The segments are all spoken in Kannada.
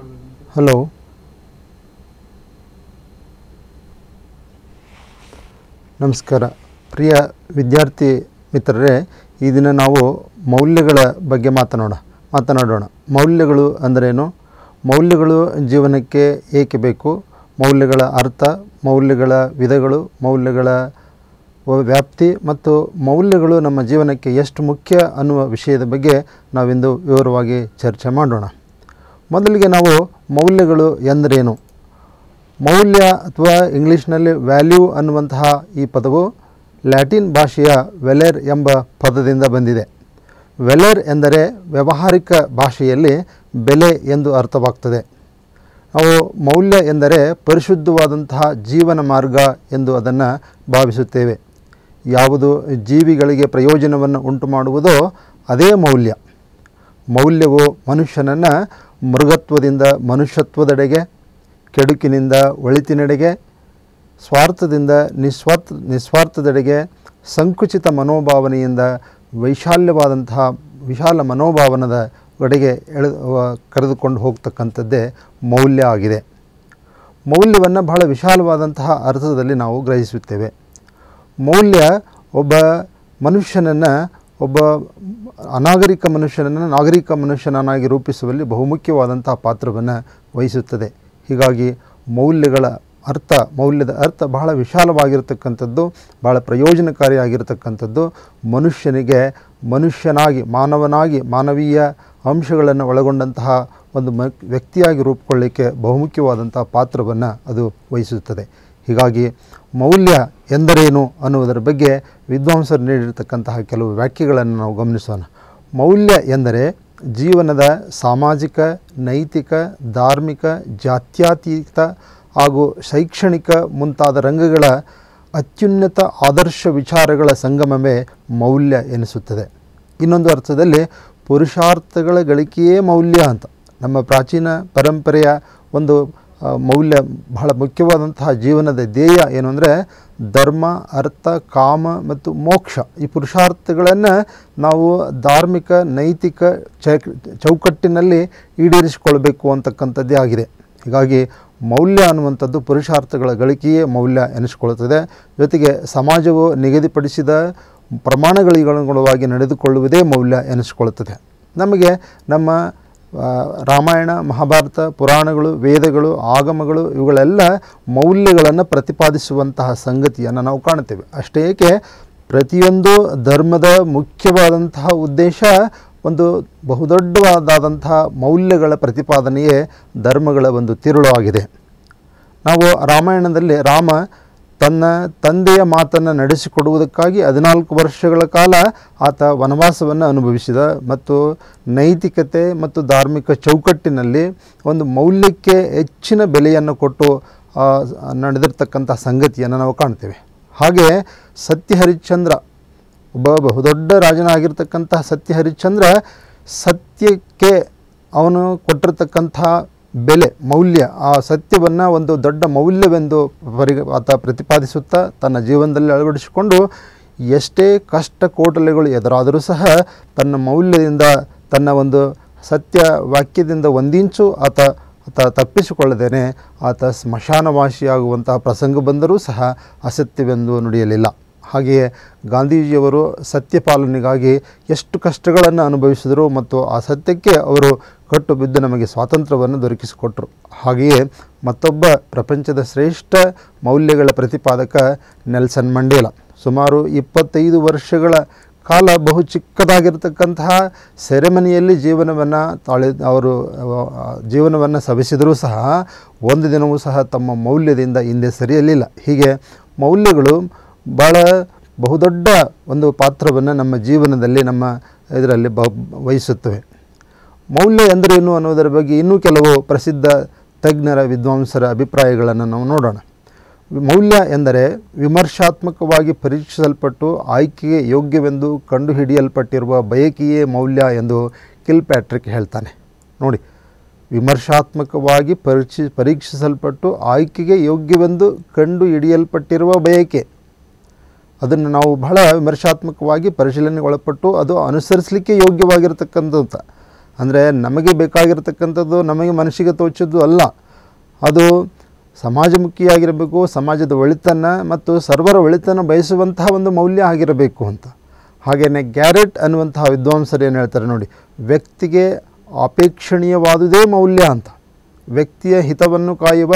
ಹಲೋ, ನಮಸ್ಕಾರ ಪ್ರಿಯ ವಿದ್ಯಾರ್ಥಿ ಮಿತ್ರರೇ. ಈ ದಿನ ನಾವು ಮೌಲ್ಯಗಳ ಬಗ್ಗೆ ಮಾತನಾಡೋಣ. ಮೌಲ್ಯಗಳು ಅಂದರೇನು, ಮೌಲ್ಯಗಳು ಜೀವನಕ್ಕೆ ಏಕೆ ಬೇಕು, ಮೌಲ್ಯಗಳ ಅರ್ಥ, ಮೌಲ್ಯಗಳ ವಿಧಗಳು, ಮೌಲ್ಯಗಳ ವ್ಯಾಪ್ತಿ ಮತ್ತು ಮೌಲ್ಯಗಳು ನಮ್ಮ ಜೀವನಕ್ಕೆ ಎಷ್ಟು ಮುಖ್ಯ ಅನ್ನುವ ವಿಷಯದ ಬಗ್ಗೆ ನಾವಿಂದು ವಿವರವಾಗಿ ಚರ್ಚೆ ಮಾಡೋಣ. ಮೊದಲಿಗೆ ನಾವು ಮೌಲ್ಯಗಳು ಎಂದರೇನು. ಮೌಲ್ಯ ಅಥವಾ ಇಂಗ್ಲೀಷ್ನಲ್ಲಿ ವ್ಯಾಲ್ಯೂ ಅನ್ನುವಂತಹ ಈ ಪದವು ಲ್ಯಾಟಿನ್ ಭಾಷೆಯ ವೆಲೆರ್ ಎಂಬ ಪದದಿಂದ ಬಂದಿದೆ. ವೆಲೆರ್ ಎಂದರೆ ವ್ಯಾವಹಾರಿಕ ಭಾಷೆಯಲ್ಲಿ ಬೆಲೆ ಎಂದು ಅರ್ಥವಾಗ್ತದೆ. ನಾವು ಮೌಲ್ಯ ಎಂದರೆ ಪರಿಶುದ್ಧವಾದಂತಹ ಜೀವನ ಮಾರ್ಗ ಎಂದು ಅದನ್ನು ಭಾವಿಸುತ್ತೇವೆ. ಯಾವುದು ಜೀವಿಗಳಿಗೆ ಪ್ರಯೋಜನವನ್ನು ಉಂಟು ಮಾಡುವುದೋ ಅದೇ ಮೌಲ್ಯ. ಮೌಲ್ಯವು ಮನುಷ್ಯನನ್ನು ಮೃಗತ್ವದಿಂದ ಮನುಷ್ಯತ್ವದೆಡೆಗೆ, ಕೆಡುಕಿನಿಂದ ಒಳಿತಿನೆಡೆಗೆ, ಸ್ವಾರ್ಥದಿಂದ ನಿಸ್ವಾರ್ಥದೆಡೆಗೆ, ಸಂಕುಚಿತ ಮನೋಭಾವನೆಯಿಂದ ವಿಶಾಲ ಮನೋಭಾವನದ ಕಡೆಗೆ ಕರೆದುಕೊಂಡು ಹೋಗ್ತಕ್ಕಂಥದ್ದೇ ಮೌಲ್ಯ ಆಗಿದೆ. ಮೌಲ್ಯವನ್ನು ಬಹಳ ವಿಶಾಲವಾದಂತಹ ಅರ್ಥದಲ್ಲಿ ನಾವು ಗ್ರಹಿಸುತ್ತೇವೆ. ಮೌಲ್ಯ ಒಬ್ಬ ಮನುಷ್ಯನನ್ನು, ಒಬ್ಬ ಅನಾಗರಿಕ ಮನುಷ್ಯನನ್ನು ನಾಗರಿಕ ಮನುಷ್ಯನನ್ನಾಗಿ ರೂಪಿಸುವಲ್ಲಿ ಬಹುಮುಖ್ಯವಾದಂತಹ ಪಾತ್ರವನ್ನು ವಹಿಸುತ್ತದೆ. ಹೀಗಾಗಿ ಮೌಲ್ಯದ ಅರ್ಥ ಬಹಳ ವಿಶಾಲವಾಗಿರ್ತಕ್ಕಂಥದ್ದು, ಬಹಳ ಪ್ರಯೋಜನಕಾರಿಯಾಗಿರ್ತಕ್ಕಂಥದ್ದು. ಮನುಷ್ಯನಾಗಿ ಮಾನವೀಯ ಅಂಶಗಳನ್ನು ಒಳಗೊಂಡಂತಹ ಒಂದು ವ್ಯಕ್ತಿಯಾಗಿ ರೂಪುಗೊಳ್ಳಲಿಕ್ಕೆ ಬಹುಮುಖ್ಯವಾದಂತಹ ಪಾತ್ರವನ್ನು ಅದು ವಹಿಸುತ್ತದೆ. ಹೀಗಾಗಿ ಮೌಲ್ಯ ಎಂದರೇನು ಅನ್ನುವುದರ ಬಗ್ಗೆ ವಿದ್ವಾಂಸರು ನೀಡಿರತಕ್ಕಂತಹ ಕೆಲವು ವ್ಯಾಖ್ಯೆಗಳನ್ನು ನಾವು ಗಮನಿಸೋಣ. ಮೌಲ್ಯ ಎಂದರೆ ಜೀವನದ ಸಾಮಾಜಿಕ, ನೈತಿಕ, ಧಾರ್ಮಿಕ, ಜಾತ್ಯತೀತ ಹಾಗೂ ಶೈಕ್ಷಣಿಕ ಮುಂತಾದ ರಂಗಗಳ ಅತ್ಯುನ್ನತ ಆದರ್ಶ ವಿಚಾರಗಳ ಸಂಗಮವೇ ಮೌಲ್ಯ ಎನಿಸುತ್ತದೆ. ಇನ್ನೊಂದು ಅರ್ಥದಲ್ಲಿ ಪುರುಷಾರ್ಥಗಳ ಗಳಿಕೆಯೇ ಮೌಲ್ಯ ಅಂತ. ನಮ್ಮ ಪ್ರಾಚೀನ ಪರಂಪರೆಯ ಒಂದು ಮೌಲ್ಯ, ಬಹಳ ಮುಖ್ಯವಾದಂತಹ ಜೀವನದ ಧ್ಯೇಯ ಏನು ಅಂದರೆ ಧರ್ಮ, ಅರ್ಥ, ಕಾಮ ಮತ್ತು ಮೋಕ್ಷ. ಈ ಪುರುಷಾರ್ಥಗಳನ್ನು ನಾವು ಧಾರ್ಮಿಕ, ನೈತಿಕ ಚೌಕಟ್ಟಿನಲ್ಲಿ ಈಡೇರಿಸಿಕೊಳ್ಬೇಕು ಅಂತಕ್ಕಂಥದ್ದೇ ಆಗಿದೆ. ಹೀಗಾಗಿ ಮೌಲ್ಯ ಅನ್ನುವಂಥದ್ದು ಪುರುಷಾರ್ಥಗಳ ಗಳಿಕೆಯೇ ಮೌಲ್ಯ ಎನಿಸಿಕೊಳ್ಳುತ್ತದೆ. ಜೊತೆಗೆ ಸಮಾಜವು ನಿಗದಿಪಡಿಸಿದ ಪ್ರಮಾಣಗಳಿಗನುಗುಣವಾಗಿ ನಡೆದುಕೊಳ್ಳುವುದೇ ಮೌಲ್ಯ ಎನಿಸಿಕೊಳ್ಳುತ್ತದೆ. ನಮಗೆ ನಮ್ಮ ರಾಮಾಯಣ, ಮಹಾಭಾರತ, ಪುರಾಣಗಳು, ವೇದಗಳು, ಆಗಮಗಳು ಇವುಗಳೆಲ್ಲ ಮೌಲ್ಯಗಳನ್ನು ಪ್ರತಿಪಾದಿಸುವಂತಹ ಸಂಗತಿಯನ್ನು ನಾವು ಕಾಣುತ್ತೇವೆ. ಅಷ್ಟೇ ಏಕೆ ಪ್ರತಿಯೊಂದು ಧರ್ಮದ ಮುಖ್ಯವಾದಂತಹ ಉದ್ದೇಶ ಒಂದು ಬಹುದೊಡ್ಡವಾದಂತಹ ಮೌಲ್ಯಗಳ ಪ್ರತಿಪಾದನೆಯೇ ಧರ್ಮಗಳ ಒಂದು ತಿರುಳು ಆಗಿದೆ. ನಾವು ರಾಮಾಯಣದಲ್ಲಿ ರಾಮ ತನ್ನ ತಂದೆಯ ಮಾತನ್ನು ನಡೆಸಿಕೊಡುವುದಕ್ಕಾಗಿ 14 ವರ್ಷಗಳ ಕಾಲ ಆತ ವನವಾಸವನ್ನು ಅನುಭವಿಸಿದ ಮತ್ತು ನೈತಿಕತೆ ಮತ್ತು ಧಾರ್ಮಿಕ ಚೌಕಟ್ಟಿನಲ್ಲಿ ಒಂದು ಮೌಲ್ಯಕ್ಕೆ ಹೆಚ್ಚಿನ ಬೆಲೆಯನ್ನು ಕೊಟ್ಟು ನಡೆದಿರ್ತಕ್ಕಂಥ ಸಂಗತಿಯನ್ನು ನಾವು ಕಾಣ್ತೇವೆ. ಹಾಗೆ ಸತ್ಯಹರಿಶ್ಚಂದ್ರ, ಒಬ್ಬ ಬಹುದೊಡ್ಡ ರಾಜನಾಗಿರ್ತಕ್ಕಂತಹ ಸತ್ಯಹರಿಶ್ಚಂದ್ರ, ಸತ್ಯಕ್ಕೆ ಅವನು ಕೊಟ್ಟಿರ್ತಕ್ಕಂಥ ಬೆಲೆ, ಮೌಲ್ಯ, ಆ ಸತ್ಯವನ್ನು ಒಂದು ದೊಡ್ಡ ಮೌಲ್ಯವೆಂದು ಆತ ಪ್ರತಿಪಾದಿಸುತ್ತಾ ತನ್ನ ಜೀವನದಲ್ಲಿ ಅಳವಡಿಸಿಕೊಂಡು ಎಷ್ಟೇ ಕಷ್ಟ ಕೋಟಲೆಗಳು ಎದುರಾದರೂ ಸಹ ತನ್ನ ಮೌಲ್ಯದಿಂದ, ತನ್ನ ಒಂದು ಸತ್ಯ ವಾಕ್ಯದಿಂದ ಒಂದಿಂಚು ಆತ ತಪ್ಪಿಸಿಕೊಳ್ಳದೇನೆ ಆತ ಸ್ಮಶಾನವಾಸಿಯಾಗುವಂತಹ ಪ್ರಸಂಗ ಬಂದರೂ ಸಹ ಅಸತ್ಯವೆಂದು ನುಡಿಯಲಿಲ್ಲ. ಹಾಗೆಯೇ ಗಾಂಧೀಜಿಯವರು ಸತ್ಯಪಾಲನೆಗಾಗಿ ಎಷ್ಟು ಕಷ್ಟಗಳನ್ನು ಅನುಭವಿಸಿದರು ಮತ್ತು ಆ ಸತ್ಯಕ್ಕೆ ಅವರು ಕಟ್ಟು ಬಿದ್ದು ನಮಗೆ ಸ್ವಾತಂತ್ರ್ಯವನ್ನು ದೊರಕಿಸಿಕೊಟ್ಟರು. ಹಾಗೆಯೇ ಮತ್ತೊಬ್ಬ ಪ್ರಪಂಚದ ಶ್ರೇಷ್ಠ ಮೌಲ್ಯಗಳ ಪ್ರತಿಪಾದಕ ನೆಲ್ಸನ್ ಮಂಡೇಲ ಸುಮಾರು 25 ವರ್ಷಗಳ ಕಾಲ ಬಹು ಚಿಕ್ಕದಾಗಿರ್ತಕ್ಕಂತಹ ಸೆರೆಮನಿಯಲ್ಲಿ ಅವರು ಜೀವನವನ್ನು ಸವಿಸಿದರೂ ಸಹ ಒಂದು ದಿನವೂ ಸಹ ತಮ್ಮ ಮೌಲ್ಯದಿಂದ ಹಿಂದೆ ಸರಿಯಲಿಲ್ಲ. ಹೀಗೆ ಮೌಲ್ಯಗಳು ಭಾಳ ಬಹುದೊಡ್ಡ ಒಂದು ಪಾತ್ರವನ್ನು ನಮ್ಮ ಜೀವನದಲ್ಲಿ, ನಮ್ಮ ಇದರಲ್ಲಿ ವಹಿಸುತ್ತವೆ. ಮೌಲ್ಯ ಎಂದರೇನು ಅನ್ನೋದರ ಬಗ್ಗೆ ಇನ್ನೂ ಕೆಲವು ಪ್ರಸಿದ್ಧ ತಜ್ಞರ, ವಿದ್ವಾಂಸರ ಅಭಿಪ್ರಾಯಗಳನ್ನು ನಾವು ನೋಡೋಣ. ಮೌಲ್ಯ ಎಂದರೆ ವಿಮರ್ಶಾತ್ಮಕವಾಗಿ ಪರೀಕ್ಷಿಸಲ್ಪಟ್ಟು ಆಯ್ಕೆಗೆ ಯೋಗ್ಯವೆಂದು ಕಂಡುಹಿಡಿಯಲ್ಪಟ್ಟಿರುವ ಬಯಕೆಯೇ ಮೌಲ್ಯ ಎಂದು ಕಿಲ್ಪ್ಯಾಟ್ರಿಕ್ ಹೇಳ್ತಾನೆ. ನೋಡಿ, ವಿಮರ್ಶಾತ್ಮಕವಾಗಿ ಪರೀಕ್ಷಿಸಲ್ಪಟ್ಟು ಆಯ್ಕೆಗೆ ಯೋಗ್ಯವೆಂದು ಕಂಡುಹಿಡಿಯಲ್ಪಟ್ಟಿರುವ ಬಯಕೆ, ಅದನ್ನು ನಾವು ಬಹಳ ವಿಮರ್ಶಾತ್ಮಕವಾಗಿ ಪರಿಶೀಲನೆಗೆ ಒಳಪಟ್ಟು ಅದು ಅನುಸರಿಸಲಿಕ್ಕೆ ಯೋಗ್ಯವಾಗಿರ್ತಕ್ಕಂಥ ಅಂದರೆ ನಮಗೆ ಬೇಕಾಗಿರ್ತಕ್ಕಂಥದ್ದು ನಮಗೆ ಮನಸ್ಸಿಗೆ ತೋಚದ್ದು ಅಲ್ಲ, ಅದು ಸಮಾಜಮುಖಿಯಾಗಿರಬೇಕು, ಸಮಾಜದ ಒಳಿತನ್ನು ಮತ್ತು ಸರ್ವರ ಒಳಿತನ್ನು ಬಯಸುವಂತಹ ಒಂದು ಮೌಲ್ಯ ಆಗಿರಬೇಕು ಅಂತ. ಹಾಗೆಯೇ ಗ್ಯಾರೆಟ್ ಅನ್ನುವಂತಹ ವಿದ್ವಾಂಸರು ಏನು ಹೇಳ್ತಾರೆ ನೋಡಿ, ವ್ಯಕ್ತಿಗೆ ಅಪೇಕ್ಷಣೀಯವಾದುದೇ ಮೌಲ್ಯ ಅಂತ. ವ್ಯಕ್ತಿಯ ಹಿತವನ್ನು ಕಾಯುವ,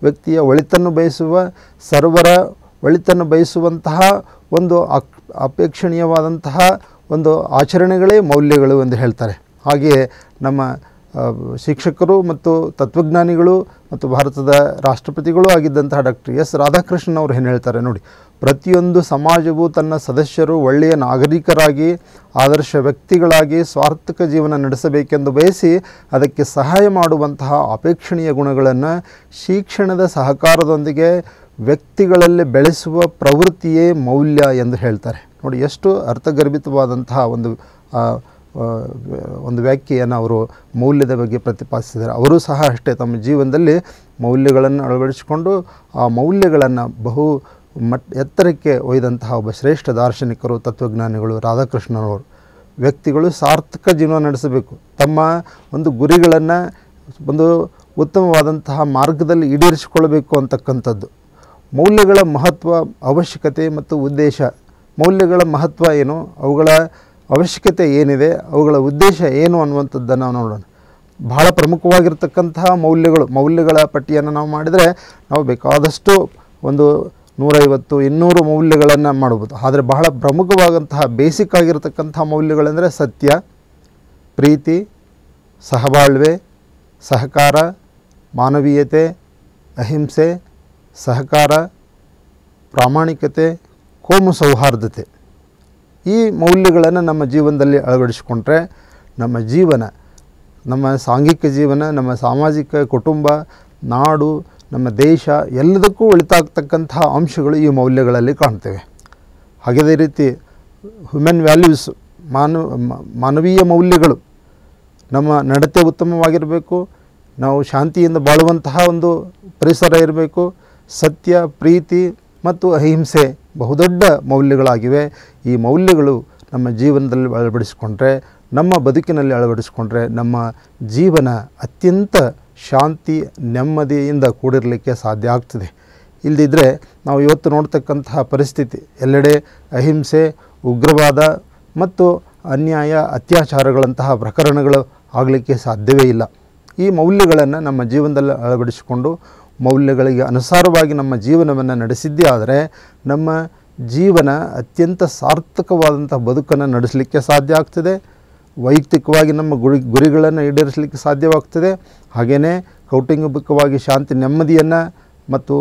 ವ್ಯಕ್ತಿಯ ಒಳಿತನ್ನು ಬಯಸುವ, ಸರ್ವರ ಒಳಿತನ್ನು ಬಯಸುವಂತಹ ಒಂದು ಅಪೇಕ್ಷಣೀಯವಾದಂತಹ ಒಂದು ಆಚರಣೆಗಳೇ ಮೌಲ್ಯಗಳು ಎಂದು ಹೇಳ್ತಾರೆ. ಹಾಗೆಯೇ ನಮ್ಮ ಶಿಕ್ಷಕರು ಮತ್ತು ತತ್ವಜ್ಞಾನಿಗಳು ಮತ್ತು ಭಾರತದ ರಾಷ್ಟ್ರಪತಿಗಳು ಆಗಿದ್ದಂತಹ ಡಾಕ್ಟರ್ ಎಸ್ ರಾಧಾಕೃಷ್ಣನ್ ಅವರು ಏನು ಹೇಳ್ತಾರೆ ನೋಡಿ, ಪ್ರತಿಯೊಂದು ಸಮಾಜವು ತನ್ನ ಸದಸ್ಯರು ಒಳ್ಳೆಯ ನಾಗರಿಕರಾಗಿ ಆದರ್ಶ ವ್ಯಕ್ತಿಗಳಾಗಿ ಸ್ವಾರ್ಥಕ ಜೀವನ ನಡೆಸಬೇಕೆಂದು ಬಯಸಿ ಅದಕ್ಕೆ ಸಹಾಯ ಮಾಡುವಂತಹ ಅಪೇಕ್ಷಣೀಯ ಗುಣಗಳನ್ನು ಶಿಕ್ಷಣದ ಸಹಕಾರದೊಂದಿಗೆ ವ್ಯಕ್ತಿಗಳಲ್ಲಿ ಬೆಳೆಸುವ ಪ್ರವೃತ್ತಿಯೇ ಮೌಲ್ಯ ಎಂದು ಹೇಳ್ತಾರೆ. ನೋಡಿ ಎಷ್ಟು ಅರ್ಥಗರ್ಭಿತವಾದಂತಹ ಒಂದು ವ್ಯಾಖ್ಯೆಯನ್ನು ಅವರು ಮೌಲ್ಯದ ಬಗ್ಗೆ ಪ್ರತಿಪಾದಿಸಿದ್ದಾರೆ. ಅವರು ಸಹ ಅಷ್ಟೇ ತಮ್ಮ ಜೀವನದಲ್ಲಿ ಮೌಲ್ಯಗಳನ್ನು ಅಳವಡಿಸಿಕೊಂಡು ಆ ಮೌಲ್ಯಗಳನ್ನು ಬಹು ಎತ್ತರಕ್ಕೆ ಒಯ್ದಂತಹ ಒಬ್ಬ ಶ್ರೇಷ್ಠ ದಾರ್ಶನಿಕರು, ತತ್ವಜ್ಞಾನಿಗಳು ರಾಧಾಕೃಷ್ಣನವರು. ವ್ಯಕ್ತಿಗಳು ಸಾರ್ಥಕ ಜೀವನ ನಡೆಸಬೇಕು, ತಮ್ಮ ಒಂದು ಗುರಿಗಳನ್ನು ಒಂದು ಉತ್ತಮವಾದಂತಹ ಮಾರ್ಗದಲ್ಲಿ ಈಡೇರಿಸಿಕೊಳ್ಳಬೇಕು ಅಂತಕ್ಕಂಥದ್ದು. ಮೌಲ್ಯಗಳ ಮಹತ್ವ, ಅವಶ್ಯಕತೆ ಮತ್ತು ಉದ್ದೇಶ. ಮೌಲ್ಯಗಳ ಮಹತ್ವ ಏನು, ಅವುಗಳ ಅವಶ್ಯಕತೆ ಏನಿದೆ, ಅವುಗಳ ಉದ್ದೇಶ ಏನು ಅನ್ನುವಂಥದ್ದನ್ನು ನೋಡೋಣ. ಬಹಳ ಪ್ರಮುಖವಾಗಿರ್ತಕ್ಕಂತಹ ಮೌಲ್ಯಗಳ ಪಟ್ಟಿಯನ್ನು ನಾವು ಮಾಡಿದರೆ ನಾವು ಬೇಕಾದಷ್ಟು ಒಂದು 150-200 ಮೌಲ್ಯಗಳನ್ನು ಮಾಡ್ಬೋದು. ಆದರೆ ಬಹಳ ಪ್ರಮುಖವಾದಂತಹ ಬೇಸಿಕ್ ಆಗಿರತಕ್ಕಂಥ ಮೌಲ್ಯಗಳೆಂದರೆ ಸತ್ಯ, ಪ್ರೀತಿ, ಸಹಬಾಳ್ವೆ, ಸಹಕಾರ, ಮಾನವೀಯತೆ, ಅಹಿಂಸೆ, ಸಹಕಾರ, ಪ್ರಾಮಾಣಿಕತೆ, ಕೋಮು ಸೌಹಾರ್ದತೆ. ಈ ಮೌಲ್ಯಗಳನ್ನು ನಮ್ಮ ಜೀವನದಲ್ಲಿ ಅಳವಡಿಸಿಕೊಂಡ್ರೆ ನಮ್ಮ ಜೀವನ, ನಮ್ಮ ಸಾಂಘಿಕ ಜೀವನ, ನಮ್ಮ ಸಾಮಾಜಿಕ ಕುಟುಂಬ, ನಾಡು, ನಮ್ಮ ದೇಶ ಎಲ್ಲದಕ್ಕೂ ಒಳಿತಾಗ್ತಕ್ಕಂಥ ಅಂಶಗಳು ಈ ಮೌಲ್ಯಗಳಲ್ಲಿ ಕಾಣ್ತೇವೆ. ಹಾಗೆ ಅದೇ ರೀತಿ ಹ್ಯೂಮನ್ ವ್ಯಾಲ್ಯೂಸ್, ಮಾನವೀಯ ಮೌಲ್ಯಗಳು. ನಮ್ಮ ನಡತೆ ಉತ್ತಮವಾಗಿರಬೇಕು, ನಾವು ಶಾಂತಿಯಿಂದ ಬಾಳುವಂತಹ ಒಂದು ಪರಿಸರ ಇರಬೇಕು. ಸತ್ಯ, ಪ್ರೀತಿ ಮತ್ತು ಅಹಿಂಸೆ ಬಹುದೊಡ್ಡ ಮೌಲ್ಯಗಳಾಗಿವೆ. ಈ ಮೌಲ್ಯಗಳು ನಮ್ಮ ಜೀವನದಲ್ಲಿ ಅಳವಡಿಸಿಕೊಂಡ್ರೆ, ನಮ್ಮ ಬದುಕಿನಲ್ಲಿ ಅಳವಡಿಸಿಕೊಂಡ್ರೆ ನಮ್ಮ ಜೀವನ ಅತ್ಯಂತ ಶಾಂತಿ, ನೆಮ್ಮದಿಯಿಂದ ಕೂಡಿರಲಿಕ್ಕೆ ಸಾಧ್ಯ ಆಗ್ತದೆ. ಇಲ್ಲದಿದ್ದರೆ ನಾವು ಇವತ್ತು ನೋಡ್ತಕ್ಕಂತಹ ಪರಿಸ್ಥಿತಿ, ಎಲ್ಲೆಡೆ ಅಹಿಂಸೆ, ಉಗ್ರವಾದ ಮತ್ತು ಅನ್ಯಾಯ, ಅತ್ಯಾಚಾರಗಳಂತಹ ಪ್ರಕರಣಗಳು ಆಗಲಿಕ್ಕೆ ಸಾಧ್ಯವೇ ಇಲ್ಲ. ಈ ಮೌಲ್ಯಗಳನ್ನು ನಮ್ಮ ಜೀವನದಲ್ಲಿ ಅಳವಡಿಸಿಕೊಂಡು ಮೌಲ್ಯಗಳಿಗೆ ಅನುಸಾರವಾಗಿ ನಮ್ಮ ಜೀವನವನ್ನು ನಡೆಸಿದ್ದೇ ಆದರೆ ನಮ್ಮ ಜೀವನ ಅತ್ಯಂತ ಸಾರ್ಥಕವಾದಂಥ ಬದುಕನ್ನು ನಡೆಸಲಿಕ್ಕೆ ಸಾಧ್ಯ ಆಗ್ತದೆ. ವೈಯಕ್ತಿಕವಾಗಿ ನಮ್ಮ ಗುರಿಗಳನ್ನು ಈಡೇರಿಸಲಿಕ್ಕೆ ಸಾಧ್ಯವಾಗ್ತದೆ. ಹಾಗೆಯೇ ಕೌಟುಂಬಿಕವಾಗಿ ಶಾಂತಿ, ನೆಮ್ಮದಿಯನ್ನು ಮತ್ತು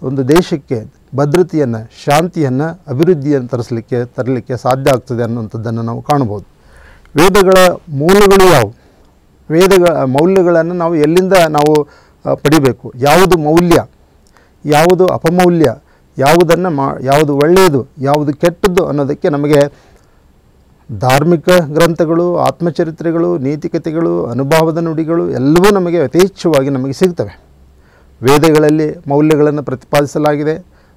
ಒಂದು ದೇಶಕ್ಕೆ ಭದ್ರತೆಯನ್ನು, ಶಾಂತಿಯನ್ನು, ಅಭಿವೃದ್ಧಿಯನ್ನು ತರಲಿಕ್ಕೆ ಸಾಧ್ಯ ಆಗ್ತದೆ ಅನ್ನುವಂಥದ್ದನ್ನು ನಾವು ಕಾಣ್ಬೋದು. ವೇದಗಳ ಮೂಲಗಳು ಯಾವುವು? ಮೌಲ್ಯಗಳನ್ನು ನಾವು ಎಲ್ಲಿಂದ ನಾವು ಪಡಿಬೇಕು? ಯಾವುದು ಮೌಲ್ಯ, ಯಾವುದು ಅಪಮೌಲ್ಯ, ಯಾವುದು ಒಳ್ಳೆಯದು, ಯಾವುದು ಕೆಟ್ಟದ್ದು ಅನ್ನೋದಕ್ಕೆ ನಮಗೆ ಧಾರ್ಮಿಕ ಗ್ರಂಥಗಳು, ಆತ್ಮಚರಿತ್ರೆಗಳು, ನೀತಿಕತೆಗಳು, ಅನುಭವದ ನುಡಿಗಳು ಎಲ್ಲವೂ ನಮಗೆ ಯಥೇಚ್ಛವಾಗಿ ನಮಗೆ ಸಿಗ್ತವೆ. ವೇದಗಳಲ್ಲಿ ಮೌಲ್ಯಗಳನ್ನು ಪ್ರತಿಪಾದಿಸಲಾಗಿದೆ.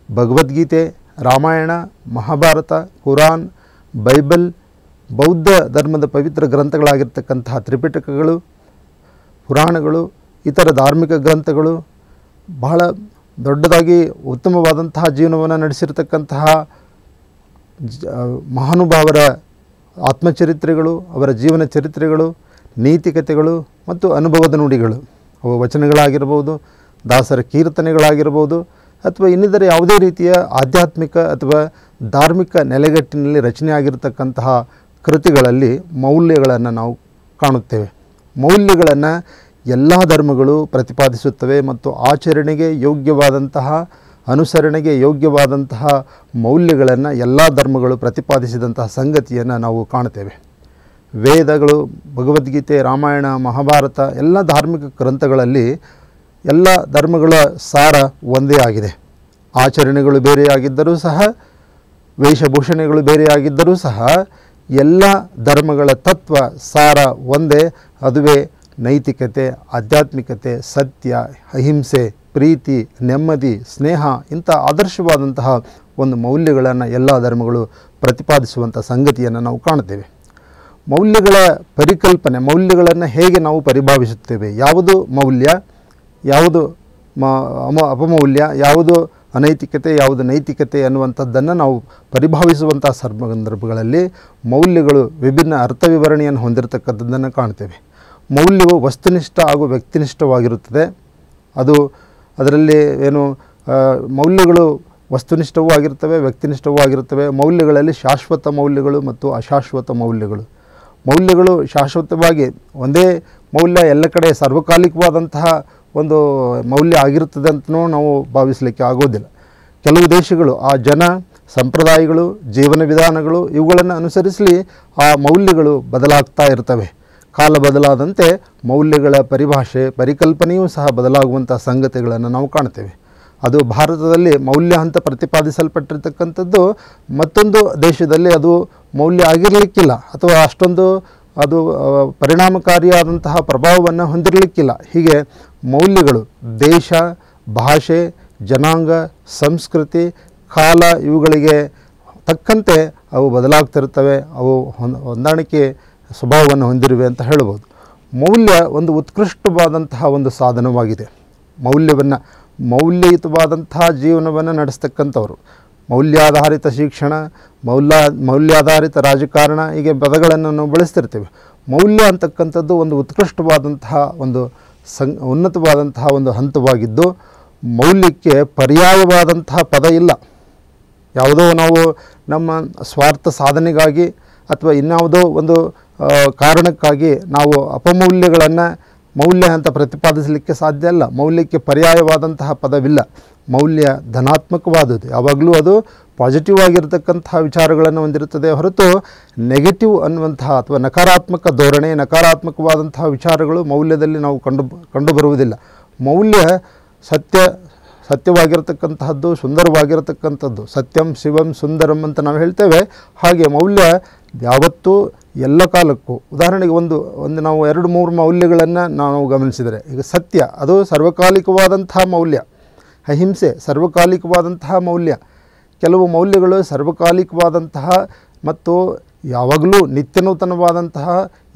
ಭಗವದ್ಗೀತೆ, ರಾಮಾಯಣ, ಮಹಾಭಾರತ, ಕುರಾನ್, ಬೈಬಲ್, ಬೌದ್ಧ ಧರ್ಮದ ಪವಿತ್ರ ಗ್ರಂಥಗಳಾಗಿರ್ತಕ್ಕಂತಹ ತ್ರಿಪಿಟಕಗಳು, ಪುರಾಣಗಳು, ಇತರ ಧಾರ್ಮಿಕ ಗ್ರಂಥಗಳು, ಬಹಳ ದೊಡ್ಡದಾಗಿ ಉತ್ತಮವಾದಂತಹ ಜೀವನವನ್ನು ನಡೆಸಿರ್ತಕ್ಕಂತಹ ಮಹಾನುಭಾವರ ಆತ್ಮಚರಿತ್ರೆಗಳು, ಅವರ ಜೀವನ ಚರಿತ್ರೆಗಳು, ನೀತಿಕತೆಗಳು ಮತ್ತು ಅನುಭವದ ನುಡಿಗಳು, ಅವು ವಚನಗಳಾಗಿರ್ಬೋದು, ದಾಸರ ಕೀರ್ತನೆಗಳಾಗಿರ್ಬೋದು, ಅಥವಾ ಇನ್ನಿತರ ಯಾವುದೇ ರೀತಿಯ ಆಧ್ಯಾತ್ಮಿಕ ಅಥವಾ ಧಾರ್ಮಿಕ ನೆಲೆಗಟ್ಟಿನಲ್ಲಿ ರಚನೆ ಆಗಿರತಕ್ಕಂತಹ ಕೃತಿಗಳಲ್ಲಿ ಮೌಲ್ಯಗಳನ್ನು ನಾವು ಕಾಣುತ್ತೇವೆ. ಮೌಲ್ಯಗಳನ್ನು ಎಲ್ಲ ಧರ್ಮಗಳು ಪ್ರತಿಪಾದಿಸುತ್ತವೆ ಮತ್ತು ಆಚರಣೆಗೆ ಯೋಗ್ಯವಾದಂತಹ, ಅನುಸರಣೆಗೆ ಯೋಗ್ಯವಾದಂತಹ ಮೌಲ್ಯಗಳನ್ನು ಎಲ್ಲ ಧರ್ಮಗಳು ಪ್ರತಿಪಾದಿಸಿದಂತಹ ಸಂಗತಿಯನ್ನು ನಾವು ಕಾಣ್ತೇವೆ. ವೇದಗಳು, ಭಗವದ್ಗೀತೆ, ರಾಮಾಯಣ, ಮಹಾಭಾರತ ಎಲ್ಲ ಧಾರ್ಮಿಕ ಗ್ರಂಥಗಳಲ್ಲಿ ಎಲ್ಲ ಧರ್ಮಗಳ ಸಾರ ಒಂದೇ ಆಗಿದೆ. ಆಚರಣೆಗಳು ಬೇರೆಯಾಗಿದ್ದರೂ ಸಹ, ವೇಷಭೂಷಣೆಗಳು ಬೇರೆಯಾಗಿದ್ದರೂ ಸಹ ಎಲ್ಲ ಧರ್ಮಗಳ ತತ್ವ ಸಾರ ಒಂದೇ. ಅದುವೇ ನೈತಿಕತೆ, ಆಧ್ಯಾತ್ಮಿಕತೆ, ಸತ್ಯ, ಅಹಿಂಸೆ, ಪ್ರೀತಿ, ನೆಮ್ಮದಿ, ಸ್ನೇಹ ಇಂಥ ಆದರ್ಶವಾದಂತಹ ಒಂದು ಮೌಲ್ಯಗಳನ್ನು ಎಲ್ಲ ಧರ್ಮಗಳು ಪ್ರತಿಪಾದಿಸುವಂಥ ಸಂಗತಿಯನ್ನು ನಾವು ಕಾಣ್ತೇವೆ. ಮೌಲ್ಯಗಳ ಪರಿಕಲ್ಪನೆ, ಮೌಲ್ಯಗಳನ್ನು ಹೇಗೆ ನಾವು ಪರಿಭಾವಿಸುತ್ತೇವೆ, ಯಾವುದು ಮೌಲ್ಯ, ಯಾವುದು ಅಪಮೌಲ್ಯ, ಯಾವುದು ಅನೈತಿಕತೆ, ಯಾವುದು ನೈತಿಕತೆ ಅನ್ನುವಂಥದ್ದನ್ನು ನಾವು ಪರಿಭಾವಿಸುವಂಥ ಸಂದರ್ಭಗಳಲ್ಲಿ ಮೌಲ್ಯಗಳು ವಿಭಿನ್ನ ಅರ್ಥ ವಿವರಣೆಯನ್ನು ಹೊಂದಿರತಕ್ಕಂಥದ್ದನ್ನು ಕಾಣ್ತೇವೆ. ಮೌಲ್ಯವು ವಸ್ತುನಿಷ್ಠ ಹಾಗೂ ವ್ಯಕ್ತಿನಿಷ್ಠವಾಗಿರುತ್ತದೆ. ಅದರಲ್ಲಿ ಮೌಲ್ಯಗಳು ವಸ್ತುನಿಷ್ಠವೂ ಆಗಿರ್ತವೆ, ವ್ಯಕ್ತಿನಿಷ್ಠವೂ ಆಗಿರ್ತವೆ. ಮೌಲ್ಯಗಳಲ್ಲಿ ಶಾಶ್ವತ ಮೌಲ್ಯಗಳು ಮತ್ತು ಅಶಾಶ್ವತ ಮೌಲ್ಯಗಳು. ಮೌಲ್ಯಗಳು ಶಾಶ್ವತವಾಗಿ ಒಂದೇ ಮೌಲ್ಯ ಎಲ್ಲ ಕಡೆ ಸಾರ್ವಕಾಲಿಕವಾದಂತಹ ಒಂದು ಮೌಲ್ಯ ಆಗಿರುತ್ತದೆ ಅಂತಲೂ ನಾವು ಭಾವಿಸಲಿಕ್ಕೆ ಆಗೋದಿಲ್ಲ. ಕೆಲವು ದೇಶಗಳು ಆ ಜನ, ಸಂಪ್ರದಾಯಗಳು, ಜೀವನ ವಿಧಾನಗಳು ಇವುಗಳನ್ನು ಅನುಸರಿಸಲಿ ಆ ಮೌಲ್ಯಗಳು ಬದಲಾಗ್ತಾ ಇರ್ತವೆ. ಕಾಲ ಬದಲಾದಂತೆ ಮೌಲ್ಯಗಳ ಪರಿಕಲ್ಪನೆಯೂ ಸಹ ಬದಲಾಗುವಂಥ ಸಂಗತಿಗಳನ್ನು ನಾವು ಕಾಣ್ತೇವೆ. ಅದು ಭಾರತದಲ್ಲಿ ಮೌಲ್ಯ ಅಂತ ಪ್ರತಿಪಾದಿಸಲ್ಪಟ್ಟಿರ್ತಕ್ಕಂಥದ್ದು ಮತ್ತೊಂದು ದೇಶದಲ್ಲಿ ಅದು ಮೌಲ್ಯ ಆಗಿರಲಿಕ್ಕಿಲ್ಲ, ಅಥವಾ ಅಷ್ಟೊಂದು ಅದು ಪರಿಣಾಮಕಾರಿಯಾದಂತಹ ಪ್ರಭಾವವನ್ನು ಹೊಂದಿರಲಿಕ್ಕಿಲ್ಲ. ಹೀಗೆ ಮೌಲ್ಯಗಳು ದೇಶ, ಭಾಷೆ, ಜನಾಂಗ, ಸಂಸ್ಕೃತಿ, ಕಾಲ ಇವುಗಳಿಗೆ ತಕ್ಕಂತೆ ಅವು ಬದಲಾಗ್ತಿರ್ತವೆ. ಅವು ಹೊಂದಾಣಿಕೆ ಸ್ವಭಾವವನ್ನು ಹೊಂದಿರುವೆ ಅಂತ ಹೇಳ್ಬೋದು. ಮೌಲ್ಯ ಒಂದು ಉತ್ಕೃಷ್ಟವಾದಂತಹ ಒಂದು ಸಾಧನವಾಗಿದೆ. ಮೌಲ್ಯಯುತವಾದಂತಹ ಜೀವನವನ್ನು ನಡೆಸ್ತಕ್ಕಂಥವರು, ಮೌಲ್ಯಾಧಾರಿತ ಶಿಕ್ಷಣ, ಮೌಲ್ಯಾಧಾರಿತ ರಾಜಕಾರಣ, ಹೀಗೆ ಪದಗಳನ್ನು ನಾವು ಬಳಸ್ತಿರ್ತೀವಿ. ಮೌಲ್ಯ ಅಂತಕ್ಕಂಥದ್ದು ಒಂದು ಉತ್ಕೃಷ್ಟವಾದಂತಹ ಒಂದು ಉನ್ನತವಾದಂತಹ ಒಂದು ಹಂತವಾಗಿದ್ದು, ಮೌಲ್ಯಕ್ಕೆ ಪರ್ಯಾಯವಾದಂತಹ ಪದ ಇಲ್ಲ. ಯಾವುದೋ ನಾವು ನಮ್ಮ ಸ್ವಾರ್ಥ ಸಾಧನೆಗಾಗಿ ಅಥವಾ ಇನ್ಯಾವುದೋ ಒಂದು ಕಾರಣಕ್ಕಾಗಿ ನಾವು ಅಪಮೌಲ್ಯಗಳನ್ನು ಮೌಲ್ಯ ಅಂತ ಪ್ರತಿಪಾದಿಸಲಿಕ್ಕೆ ಸಾಧ್ಯ ಇಲ್ಲ. ಮೌಲ್ಯಕ್ಕೆ ಪರ್ಯಾಯವಾದಂತಹ ಪದವಿಲ್ಲ. ಮೌಲ್ಯ ಧನಾತ್ಮಕವಾದದ್ದು, ಯಾವಾಗಲೂ ಅದು ಪಾಸಿಟಿವ್ ಆಗಿರತಕ್ಕಂತಹ ವಿಚಾರಗಳನ್ನು ಹೊಂದಿರುತ್ತದೆ ಹೊರತು ನೆಗೆಟಿವ್ ಅನ್ನುವಂತಹ ಅಥವಾ ನಕಾರಾತ್ಮಕ ಧೋರಣೆ, ನಕಾರಾತ್ಮಕವಾದಂತಹ ವಿಚಾರಗಳು ಮೌಲ್ಯದಲ್ಲಿ ನಾವು ಕಂಡುಬರುವುದಿಲ್ಲ. ಮೌಲ್ಯ ಸತ್ಯವಾಗಿರತಕ್ಕಂತಹದ್ದು, ಸುಂದರವಾಗಿರತಕ್ಕಂಥದ್ದು. ಸತ್ಯಂ ಶಿವಂ ಸುಂದರಂ ಅಂತ ನಾವು ಹೇಳ್ತೇವೆ. ಹಾಗೆ ಮೌಲ್ಯ ಯಾವತ್ತೂ ಎಲ್ಲ ಕಾಲಕ್ಕೂ, ಉದಾಹರಣೆಗೆ ಒಂದು ನಾವು 2-3 ಮೌಲ್ಯಗಳನ್ನು ನಾವು ಗಮನಿಸಿದರೆ, ಈಗ ಸತ್ಯ ಅದು ಸರ್ವಕಾಲಿಕವಾದಂತಹ ಮೌಲ್ಯ, ಅಹಿಂಸೆ ಸರ್ವಕಾಲಿಕವಾದಂತಹ ಮೌಲ್ಯ. ಕೆಲವು ಮೌಲ್ಯಗಳು ಸರ್ವಕಾಲಿಕವಾದಂತಹ ಮತ್ತು ಯಾವಾಗಲೂ ನಿತ್ಯ ನೂತನವಾದಂತಹ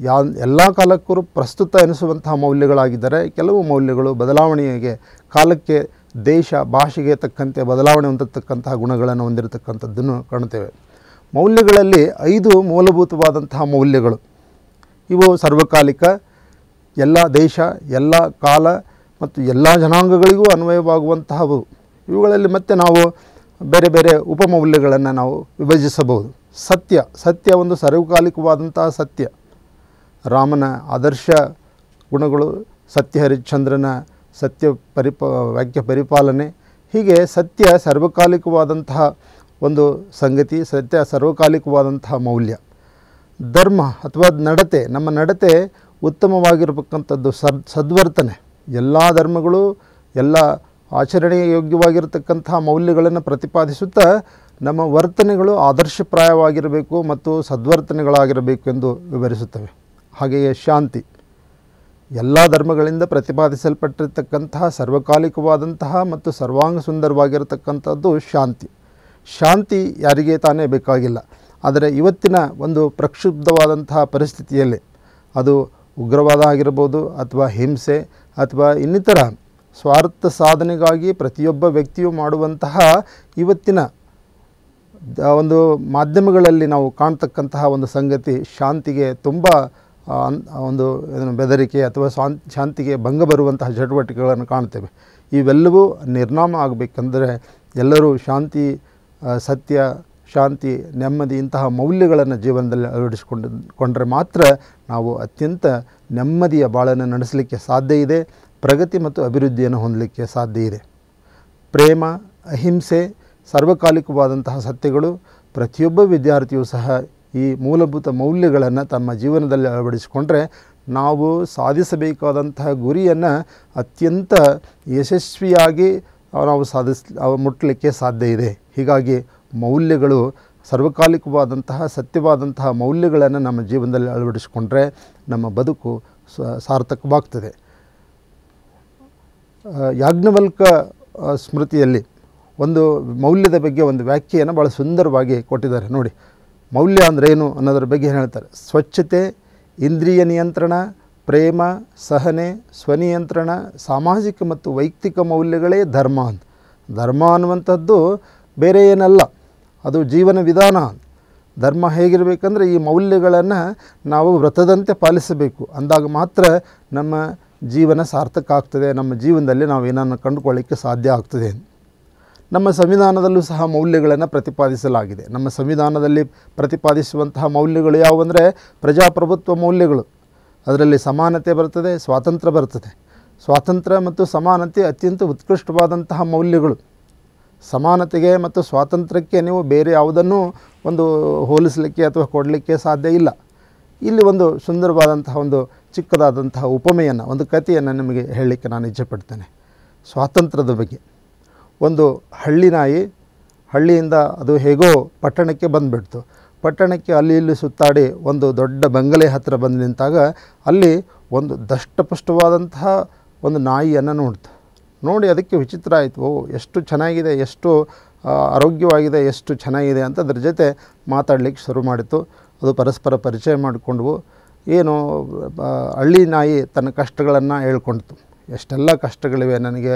ಎಲ್ಲ ಕಾಲಕ್ಕೂ ಪ್ರಸ್ತುತ ಎನಿಸುವಂತಹ ಮೌಲ್ಯಗಳಾಗಿದ್ದರೆ, ಕೆಲವು ಮೌಲ್ಯಗಳು ಬದಲಾವಣೆಗೆ, ಕಾಲಕ್ಕೆ, ದೇಶ, ಭಾಷೆಗೆ ತಕ್ಕಂತೆ ಬದಲಾವಣೆ ಹೊಂದಿರತಕ್ಕಂತಹ ಗುಣಗಳನ್ನು ಹೊಂದಿರತಕ್ಕಂಥದ್ದನ್ನು ಕಾಣ್ತೇವೆ. ಮೌಲ್ಯಗಳಲ್ಲಿ 5 ಮೂಲಭೂತವಾದಂತಹ ಮೌಲ್ಯಗಳು. ಇವು ಸರ್ವಕಾಲಿಕ, ಎಲ್ಲ ದೇಶ, ಎಲ್ಲ ಕಾಲ ಮತ್ತು ಎಲ್ಲ ಜನಾಂಗಗಳಿಗೂ ಅನ್ವಯವಾಗುವಂತಹವು. ಇವುಗಳಲ್ಲಿ ಮತ್ತೆ ನಾವು ಬೇರೆ ಬೇರೆ ಉಪಮೌಲ್ಯಗಳನ್ನು ನಾವು ವಿಭಜಿಸಬಹುದು. ಸತ್ಯ ಒಂದು ಸರ್ವಕಾಲಿಕವಾದಂತಹ ಸತ್ಯ. ರಾಮನ ಆದರ್ಶ ಗುಣಗಳು, ಸತ್ಯ ಹರಿಶ್ಚಂದ್ರನ ವಾಕ್ಯ ಪರಿಪಾಲನೆ, ಹೀಗೆ ಸತ್ಯ ಸರ್ವಕಾಲಿಕವಾದಂತಹ ಒಂದು ಸಂಗತಿ, ಸತ್ಯ ಸರ್ವಕಾಲಿಕವಾದಂತಹ ಮೌಲ್ಯ. ಧರ್ಮ ಅಥವಾ ನಡತೆ, ನಮ್ಮ ನಡತೆ ಉತ್ತಮವಾಗಿರತಕ್ಕಂಥದ್ದು, ಸದ್ವರ್ತನೆ. ಎಲ್ಲ ಧರ್ಮಗಳು ಎಲ್ಲ ಆಚರಣೆಗೆ ಯೋಗ್ಯವಾಗಿರತಕ್ಕಂತಹ ಮೌಲ್ಯಗಳನ್ನು ಪ್ರತಿಪಾದಿಸುತ್ತಾ ನಮ್ಮ ವರ್ತನೆಗಳು ಆದರ್ಶಪ್ರಾಯವಾಗಿರಬೇಕು ಮತ್ತು ಸದ್ವರ್ತನೆಗಳಾಗಿರಬೇಕು ಎಂದು ವಿವರಿಸುತ್ತವೆ. ಹಾಗೆಯೇ ಶಾಂತಿ, ಎಲ್ಲ ಧರ್ಮಗಳಿಂದ ಪ್ರತಿಪಾದಿಸಲ್ಪಟ್ಟಿರ್ತಕ್ಕಂತಹ ಸರ್ವಕಾಲಿಕವಾದಂತಹ ಮತ್ತು ಸರ್ವಾಂಗ ಸುಂದರವಾಗಿರತಕ್ಕಂಥದ್ದು ಶಾಂತಿ ಯಾರಿಗೆ ತಾನೇ ಬೇಕಾಗಿಲ್ಲ. ಆದರೆ ಇವತ್ತಿನ ಒಂದು ಪ್ರಕ್ಷುಬ್ಧವಾದಂತಹ ಪರಿಸ್ಥಿತಿಯಲ್ಲಿ ಅದು ಉಗ್ರವಾದ ಆಗಿರ್ಬೋದು, ಅಥವಾ ಹಿಂಸೆ, ಅಥವಾ ಇನ್ನಿತರ ಸ್ವಾರ್ಥ ಸಾಧನೆಗಾಗಿ ಪ್ರತಿಯೊಬ್ಬ ವ್ಯಕ್ತಿಯು ಮಾಡುವಂತಹ ಇವತ್ತಿನ ಒಂದು ಮಾಧ್ಯಮಗಳಲ್ಲಿ ನಾವು ಕಾಣ್ತಕ್ಕಂತಹ ಒಂದು ಸಂಗತಿ, ಶಾಂತಿಗೆ ತುಂಬ ಒಂದು ಬೆದರಿಕೆ ಅಥವಾ ಶಾಂತಿಗೆ ಭಂಗ ಬರುವಂತಹ ಚಟುವಟಿಕೆಗಳನ್ನು ಕಾಣ್ತೇವೆ. ಇವೆಲ್ಲವೂ ನಿರ್ನಾಮ ಆಗಬೇಕಂದರೆ ಎಲ್ಲರೂ ಸತ್ಯ, ಶಾಂತಿ, ನೆಮ್ಮದಿ ಇಂತಹ ಮೌಲ್ಯಗಳನ್ನು ಜೀವನದಲ್ಲಿ ಅಳವಡಿಸಿಕೊಂಡ್ರೆ ಮಾತ್ರ ನಾವು ಅತ್ಯಂತ ನೆಮ್ಮದಿಯ ಬಾಳನ್ನು ನಡೆಸಲಿಕ್ಕೆ ಸಾಧ್ಯ ಇದೆ, ಪ್ರಗತಿ ಮತ್ತು ಅಭಿವೃದ್ಧಿಯನ್ನು ಹೊಂದಲಿಕ್ಕೆ ಸಾಧ್ಯ ಇದೆ. ಪ್ರೇಮ, ಅಹಿಂಸೆ ಸರ್ವಕಾಲಿಕವಾದಂತಹ ಸತ್ಯಗಳು. ಪ್ರತಿಯೊಬ್ಬ ವಿದ್ಯಾರ್ಥಿಯೂ ಸಹ ಈ ಮೂಲಭೂತ ಮೌಲ್ಯಗಳನ್ನು ತಮ್ಮ ಜೀವನದಲ್ಲಿ ಅಳವಡಿಸಿಕೊಂಡ್ರೆ ನಾವು ಸಾಧಿಸಬೇಕಾದಂತಹ ಗುರಿಯನ್ನು ಅತ್ಯಂತ ಯಶಸ್ವಿಯಾಗಿ ನಾವು ಮುಟ್ಟಲಿಕ್ಕೆ ಸಾಧ್ಯ ಇದೆ. ಹೀಗಾಗಿ ಮೌಲ್ಯಗಳು, ಸರ್ವಕಾಲಿಕವಾದಂತಹ ಸತ್ಯವಾದಂತಹ ಮೌಲ್ಯಗಳನ್ನು ನಮ್ಮ ಜೀವನದಲ್ಲಿ ಅಳವಡಿಸಿಕೊಂಡ್ರೆ ನಮ್ಮ ಬದುಕು ಸಾರ್ಥಕವಾಗ್ತದೆ. ಯಾಜ್ಞವಲ್ಕ ಸ್ಮೃತಿಯಲ್ಲಿ ಒಂದು ಮೌಲ್ಯದ ಬಗ್ಗೆ ಒಂದು ವ್ಯಾಖ್ಯೆಯನ್ನು ಭಾಳ ಸುಂದರವಾಗಿ ಕೊಟ್ಟಿದ್ದಾರೆ ನೋಡಿ. ಮೌಲ್ಯ ಅಂದರೆ ಏನು ಅನ್ನೋದ್ರ ಬಗ್ಗೆ ಹೇಳ್ತಾರೆ. ಸ್ವಚ್ಛತೆ, ಇಂದ್ರಿಯ ನಿಯಂತ್ರಣ, ಪ್ರೇಮ, ಸಹನೆ, ಸ್ವನಿಯಂತ್ರಣ, ಸಾಮಾಜಿಕ ಮತ್ತು ವೈಯಕ್ತಿಕ ಮೌಲ್ಯಗಳೇ ಧರ್ಮ ಅಂತ. ಧರ್ಮ ಅನ್ನುವಂಥದ್ದು ಬೇರೆ ಏನಲ್ಲ, ಅದು ಜೀವನ ವಿಧಾನ. ಧರ್ಮ ಹೇಗಿರಬೇಕಂದ್ರೆ ಈ ಮೌಲ್ಯಗಳನ್ನು ನಾವು ವ್ರತದಂತೆ ಪಾಲಿಸಬೇಕು. ಅಂದಾಗ ಮಾತ್ರ ನಮ್ಮ ಜೀವನ ಸಾರ್ಥಕ ಆಗ್ತದೆ, ನಮ್ಮ ಜೀವನದಲ್ಲಿ ನಾವು ಏನನ್ನು ಕಂಡುಕೊಳ್ಳಿಕ್ಕೆ ಸಾಧ್ಯ ಆಗ್ತದೆ. ನಮ್ಮ ಸಂವಿಧಾನದಲ್ಲೂ ಸಹ ಮೌಲ್ಯಗಳನ್ನು ಪ್ರತಿಪಾದಿಸಲಾಗಿದೆ. ನಮ್ಮ ಸಂವಿಧಾನದಲ್ಲಿ ಪ್ರತಿಪಾದಿಸುವಂತಹ ಮೌಲ್ಯಗಳು ಯಾವುವಂದರೆ ಪ್ರಜಾಪ್ರಭುತ್ವ ಮೌಲ್ಯಗಳು. ಅದರಲ್ಲಿ ಸಮಾನತೆ ಬರ್ತದೆ, ಸ್ವಾತಂತ್ರ್ಯ ಬರ್ತದೆ. ಸ್ವಾತಂತ್ರ್ಯ ಮತ್ತು ಸಮಾನತೆ ಅತ್ಯಂತ ಉತ್ಕೃಷ್ಟವಾದಂತಹ ಮೌಲ್ಯಗಳು. ಸಮಾನತೆಗೆ ಮತ್ತು ಸ್ವಾತಂತ್ರ್ಯಕ್ಕೆ ನೀವು ಬೇರೆ ಯಾವುದನ್ನು ಒಂದು ಹೋಲಿಸಲಿಕ್ಕೆ ಅಥವಾ ಕೊಡಲಿಕ್ಕೆ ಸಾಧ್ಯ ಇಲ್ಲ. ಇಲ್ಲಿ ಒಂದು ಸುಂದರವಾದಂತಹ ಒಂದು ಚಿಕ್ಕದಾದಂತಹ ಉಪಮೆಯನ್ನು, ಒಂದು ಕಥೆಯನ್ನು ನಿಮಗೆ ಹೇಳಲಿಕ್ಕೆ ನಾನು ಇಚ್ಛೆಪಡ್ತೇನೆ ಸ್ವಾತಂತ್ರ್ಯದ ಬಗ್ಗೆ. ಒಂದು ಹಳ್ಳಿ ನಾಯಿ, ಹಳ್ಳಿಯಿಂದ ಅದು ಹೇಗೋ ಪಟ್ಟಣಕ್ಕೆ ಬಂದುಬಿಡ್ತು. ಪಟ್ಟಣಕ್ಕೆ ಅಲ್ಲಿ ಇಲ್ಲಿ ಸುತ್ತಾಡಿ ಒಂದು ದೊಡ್ಡ ಬಂಗಲೆ ಹತ್ತಿರ ಬಂದು ನಿಂತಾಗ ಅಲ್ಲಿ ಒಂದು ದಷ್ಟಪುಷ್ಟವಾದಂತಹ ಒಂದು ನಾಯಿಯನ್ನು ನೋಡ್ತು. ನೋಡಿ ಅದಕ್ಕೆ ವಿಚಿತ್ರ ಆಯಿತು. ಓ, ಎಷ್ಟು ಚೆನ್ನಾಗಿದೆ, ಎಷ್ಟು ಆರೋಗ್ಯವಾಗಿದೆ, ಎಷ್ಟು ಚೆನ್ನಾಗಿದೆ ಅಂತ ಅದ್ರ ಜೊತೆ ಮಾತಾಡಲಿಕ್ಕೆ ಶುರು ಮಾಡಿತು. ಅದು ಪರಸ್ಪರ ಪರಿಚಯ ಮಾಡಿಕೊಂಡ್ವು. ಏನು ಹಳ್ಳಿ ನಾಯಿ ತನ್ನ ಕಷ್ಟಗಳನ್ನು ಹೇಳ್ಕೊಳ್ತು. ಎಷ್ಟೆಲ್ಲ ಕಷ್ಟಗಳಿವೆ, ನನಗೆ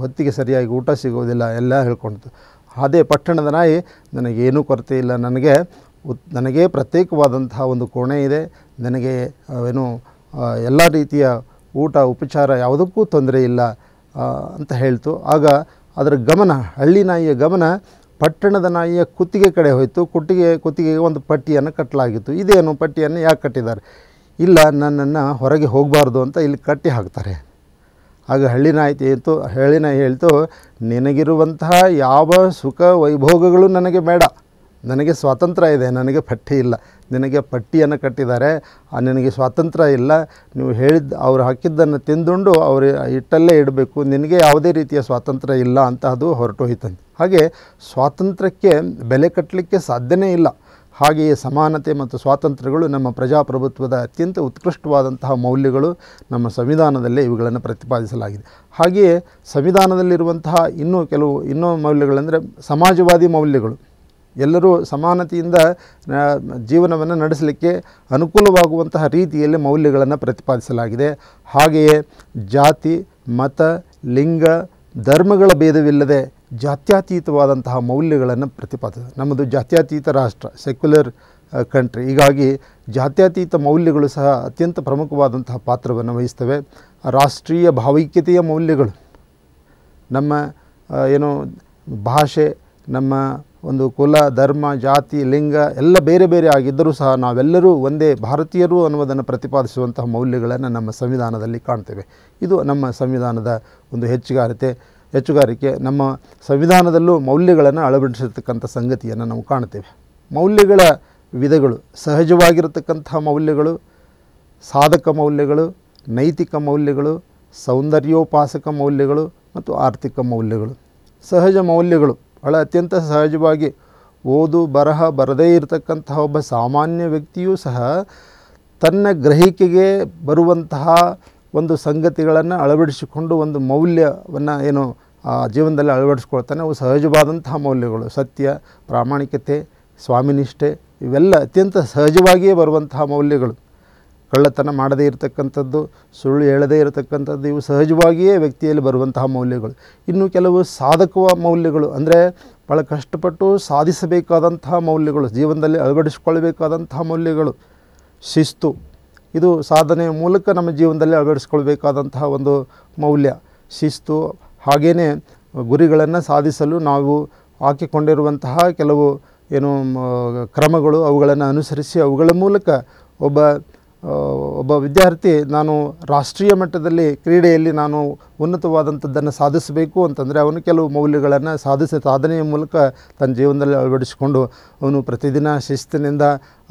ಹೊತ್ತಿಗೆ ಸರಿಯಾಗಿ ಊಟ ಸಿಗೋದಿಲ್ಲ ಎಲ್ಲ ಹೇಳ್ಕೊಳ್ತು. ಅದೇ ಪಟ್ಟಣದ ನಾಯಿ, ನನಗೇನೂ ಕೊರತೆ ಇಲ್ಲ, ನನಗೆ ಪ್ರತ್ಯೇಕವಾದಂತಹ ಒಂದು ಕೋಣೆ ಇದೆ, ನನಗೆ ಎಲ್ಲ ರೀತಿಯ ಊಟ ಉಪಚಾರ ಯಾವುದಕ್ಕೂ ತೊಂದರೆ ಇಲ್ಲ ಅಂತ ಹೇಳ್ತು. ಆಗ ಅದರ ಗಮನ, ಹಳ್ಳಿ ನಾಯಿಯ ಗಮನ ಪಟ್ಟಣದ ನಾಯಿಯ ಕುತ್ತಿಗೆ ಕಡೆ ಹೋಯಿತು. ಕುತ್ತಿಗೆಗೆ ಒಂದು ಪಟ್ಟಿಯನ್ನು ಕಟ್ಟಲಾಗಿತ್ತು. ಇದೇನು ಪಟ್ಟಿಯನ್ನು ಯಾಕೆ ಕಟ್ಟಿದ್ದಾರೆ? ಇಲ್ಲ, ನನ್ನನ್ನು ಹೊರಗೆ ಹೋಗಬಾರ್ದು ಅಂತ ಇಲ್ಲಿ ಕಟ್ಟಿ ಹಾಕ್ತಾರೆ. ಆಗ ಹಳ್ಳಿ ನಾಯಿ ಹೇಳ್ತು, ನಿನಗಿರುವಂತಹ ಯಾವ ಸುಖ ವೈಭೋಗಗಳು ನನಗೆ ಬೇಡ, ನನಗೆ ಸ್ವಾತಂತ್ರ್ಯ ಇದೆ, ನನಗೆ ಪಟ್ಟಿ ಇಲ್ಲ. ನಿನಗೆ ಪಟ್ಟಿಯನ್ನು ಕಟ್ಟಿದ್ದಾರೆ, ನಿನಗೆ ಸ್ವಾತಂತ್ರ್ಯ ಇಲ್ಲ. ನೀವು ಅವ್ರು ಹಾಕಿದ್ದನ್ನು ತಿಂದುಂಡು ಅವರು ಇಟ್ಟಲ್ಲೇ ಇಡಬೇಕು, ನಿನಗೆ ಯಾವುದೇ ರೀತಿಯ ಸ್ವಾತಂತ್ರ್ಯ ಇಲ್ಲ ಅಂತ ಅದು ಹೊರಟೋಯ್ತಂತೆ. ಹಾಗೆ ಸ್ವಾತಂತ್ರ್ಯಕ್ಕೆ ಬೆಲೆ ಕಟ್ಟಲಿಕ್ಕೆ ಸಾಧ್ಯನೇ ಇಲ್ಲ. ಹಾಗೆಯೇ ಸಮಾನತೆ ಮತ್ತು ಸ್ವಾತಂತ್ರ್ಯಗಳು ನಮ್ಮ ಪ್ರಜಾಪ್ರಭುತ್ವದ ಅತ್ಯಂತ ಉತ್ಕೃಷ್ಟವಾದಂತಹ ಮೌಲ್ಯಗಳು. ನಮ್ಮ ಸಂವಿಧಾನದಲ್ಲೇ ಇವುಗಳನ್ನು ಪ್ರತಿಪಾದಿಸಲಾಗಿದೆ. ಹಾಗೆಯೇ ಸಂವಿಧಾನದಲ್ಲಿರುವಂತಹ ಇನ್ನೂ ಮೌಲ್ಯಗಳೆಂದರೆ ಸಮಾಜವಾದಿ ಮೌಲ್ಯಗಳು. ಎಲ್ಲರೂ ಸಮಾನತೆಯಿಂದ ಜೀವನವನ್ನು ನಡೆಸಲಿಕ್ಕೆ ಅನುಕೂಲವಾಗುವಂತಹ ರೀತಿಯಲ್ಲಿ ಮೌಲ್ಯಗಳನ್ನು ಪ್ರತಿಪಾದಿಸಲಾಗಿದೆ. ಹಾಗೆಯೇ ಜಾತಿ, ಮತ, ಲಿಂಗ, ಧರ್ಮಗಳ ಭೇದವಿಲ್ಲದೆ ಜಾತ್ಯತೀತವಾದಂತಹ ಮೌಲ್ಯಗಳನ್ನು ನಮ್ಮದು ಜಾತ್ಯತೀತ ರಾಷ್ಟ್ರ, ಸೆಕ್ಯುಲರ್ ಕಂಟ್ರಿ. ಹೀಗಾಗಿ ಜಾತ್ಯತೀತ ಮೌಲ್ಯಗಳು ಸಹ ಅತ್ಯಂತ ಪ್ರಮುಖವಾದಂತಹ ಪಾತ್ರವನ್ನು ವಹಿಸ್ತವೆ. ರಾಷ್ಟ್ರೀಯ ಭಾವೈಕ್ಯತೆಯ ಮೌಲ್ಯಗಳು, ನಮ್ಮ ಭಾಷೆ, ನಮ್ಮ ಒಂದು ಕುಲ, ಧರ್ಮ, ಜಾತಿ, ಲಿಂಗ ಎಲ್ಲ ಬೇರೆ ಬೇರೆ ಆಗಿದ್ದರೂ ಸಹ ನಾವೆಲ್ಲರೂ ಒಂದೇ ಭಾರತೀಯರು ಅನ್ನುವುದನ್ನು ಪ್ರತಿಪಾದಿಸುವಂತಹ ಮೌಲ್ಯಗಳನ್ನು ನಮ್ಮ ಸಂವಿಧಾನದಲ್ಲಿ ಕಾಣ್ತೇವೆ. ಇದು ನಮ್ಮ ಸಂವಿಧಾನದ ಒಂದು ಹೆಚ್ಚುಗಾರಿಕೆ. ನಮ್ಮ ಸಂವಿಧಾನದಲ್ಲೂ ಮೌಲ್ಯಗಳನ್ನು ಅಳವಡಿಸಿರ್ತಕ್ಕಂಥ ಸಂಗತಿಯನ್ನು ನಾವು ಕಾಣ್ತೇವೆ. ಮೌಲ್ಯಗಳ ವಿಧಗಳು: ಸಹಜವಾಗಿರತಕ್ಕಂಥ ಮೌಲ್ಯಗಳು, ಸಾಧಕ ಮೌಲ್ಯಗಳು, ನೈತಿಕ ಮೌಲ್ಯಗಳು, ಸೌಂದರ್ಯೋಪಾಸಕ ಮೌಲ್ಯಗಳು ಮತ್ತು ಆರ್ಥಿಕ ಮೌಲ್ಯಗಳು. ಸಹಜ ಮೌಲ್ಯಗಳು ಅತ್ಯಂತ ಸಹಜವಾಗಿ ಓದು ಬರಹ ಬರದೇ ಇರತಕ್ಕಂತಹ ಒಬ್ಬ ಸಾಮಾನ್ಯ ವ್ಯಕ್ತಿಯೂ ಸಹ ತನ್ನ ಗ್ರಹಿಕೆಗೆ ಬರುವಂತಹ ಒಂದು ಸಂಗತಿಗಳನ್ನು ಅಳವಡಿಸಿಕೊಂಡು ಒಂದು ಮೌಲ್ಯವನ್ನು ಜೀವನದಲ್ಲಿ ಅಳವಡಿಸ್ಕೊಳ್ತಾನೆ. ಅವು ಸಹಜವಾದಂತಹ ಮೌಲ್ಯಗಳು. ಸತ್ಯ, ಪ್ರಾಮಾಣಿಕತೆ, ಸ್ವಾಮಿನಿಷ್ಠೆ ಇವೆಲ್ಲ ಅತ್ಯಂತ ಸಹಜವಾಗಿಯೇ ಬರುವಂತಹ ಮೌಲ್ಯಗಳು. ಕಳ್ಳತನ ಮಾಡದೇ ಇರತಕ್ಕಂಥದ್ದು, ಸುಳ್ಳು ಹೇಳದೇ ಇರತಕ್ಕಂಥದ್ದು ಇವು ಸಹಜವಾಗಿಯೇ ವ್ಯಕ್ತಿಯಲ್ಲಿ ಬರುವಂತಹ ಮೌಲ್ಯಗಳು. ಇನ್ನು ಕೆಲವು ಸಾಧಕ ಮೌಲ್ಯಗಳು ಅಂದರೆ ಭಾಳ ಕಷ್ಟಪಟ್ಟು ಸಾಧಿಸಬೇಕಾದಂತಹ ಮೌಲ್ಯಗಳು, ಜೀವನದಲ್ಲಿ ಅಳವಡಿಸಿಕೊಳ್ಳಬೇಕಾದಂತಹ ಮೌಲ್ಯಗಳು. ಶಿಸ್ತು, ಇದು ಸಾಧನೆಯ ಮೂಲಕ ನಮ್ಮ ಜೀವನದಲ್ಲಿ ಅಳವಡಿಸ್ಕೊಳ್ಬೇಕಾದಂತಹ ಒಂದು ಮೌಲ್ಯ. ಶಿಸ್ತು, ಹಾಗೆಯೇ ಗುರಿಗಳನ್ನು ಸಾಧಿಸಲು ನಾವು ಹಾಕಿಕೊಂಡಿರುವಂತಹ ಕೆಲವು ಕ್ರಮಗಳು, ಅವುಗಳನ್ನು ಅನುಸರಿಸಿ ಅವುಗಳ ಮೂಲಕ ಒಬ್ಬ ವಿದ್ಯಾರ್ಥಿ ನಾನು ರಾಷ್ಟ್ರೀಯ ಮಟ್ಟದಲ್ಲಿ ಕ್ರೀಡೆಯಲ್ಲಿ ನಾನು ಉನ್ನತವಾದಂಥದ್ದನ್ನು ಸಾಧಿಸಬೇಕು ಅಂತಂದರೆ ಅವನು ಕೆಲವು ಮೌಲ್ಯಗಳನ್ನು ಸಾಧನೆಯ ಮೂಲಕ ತನ್ನ ಜೀವನದಲ್ಲಿ ಅಳವಡಿಸಿಕೊಂಡು ಅವನು ಪ್ರತಿದಿನ ಶಿಸ್ತಿನಿಂದ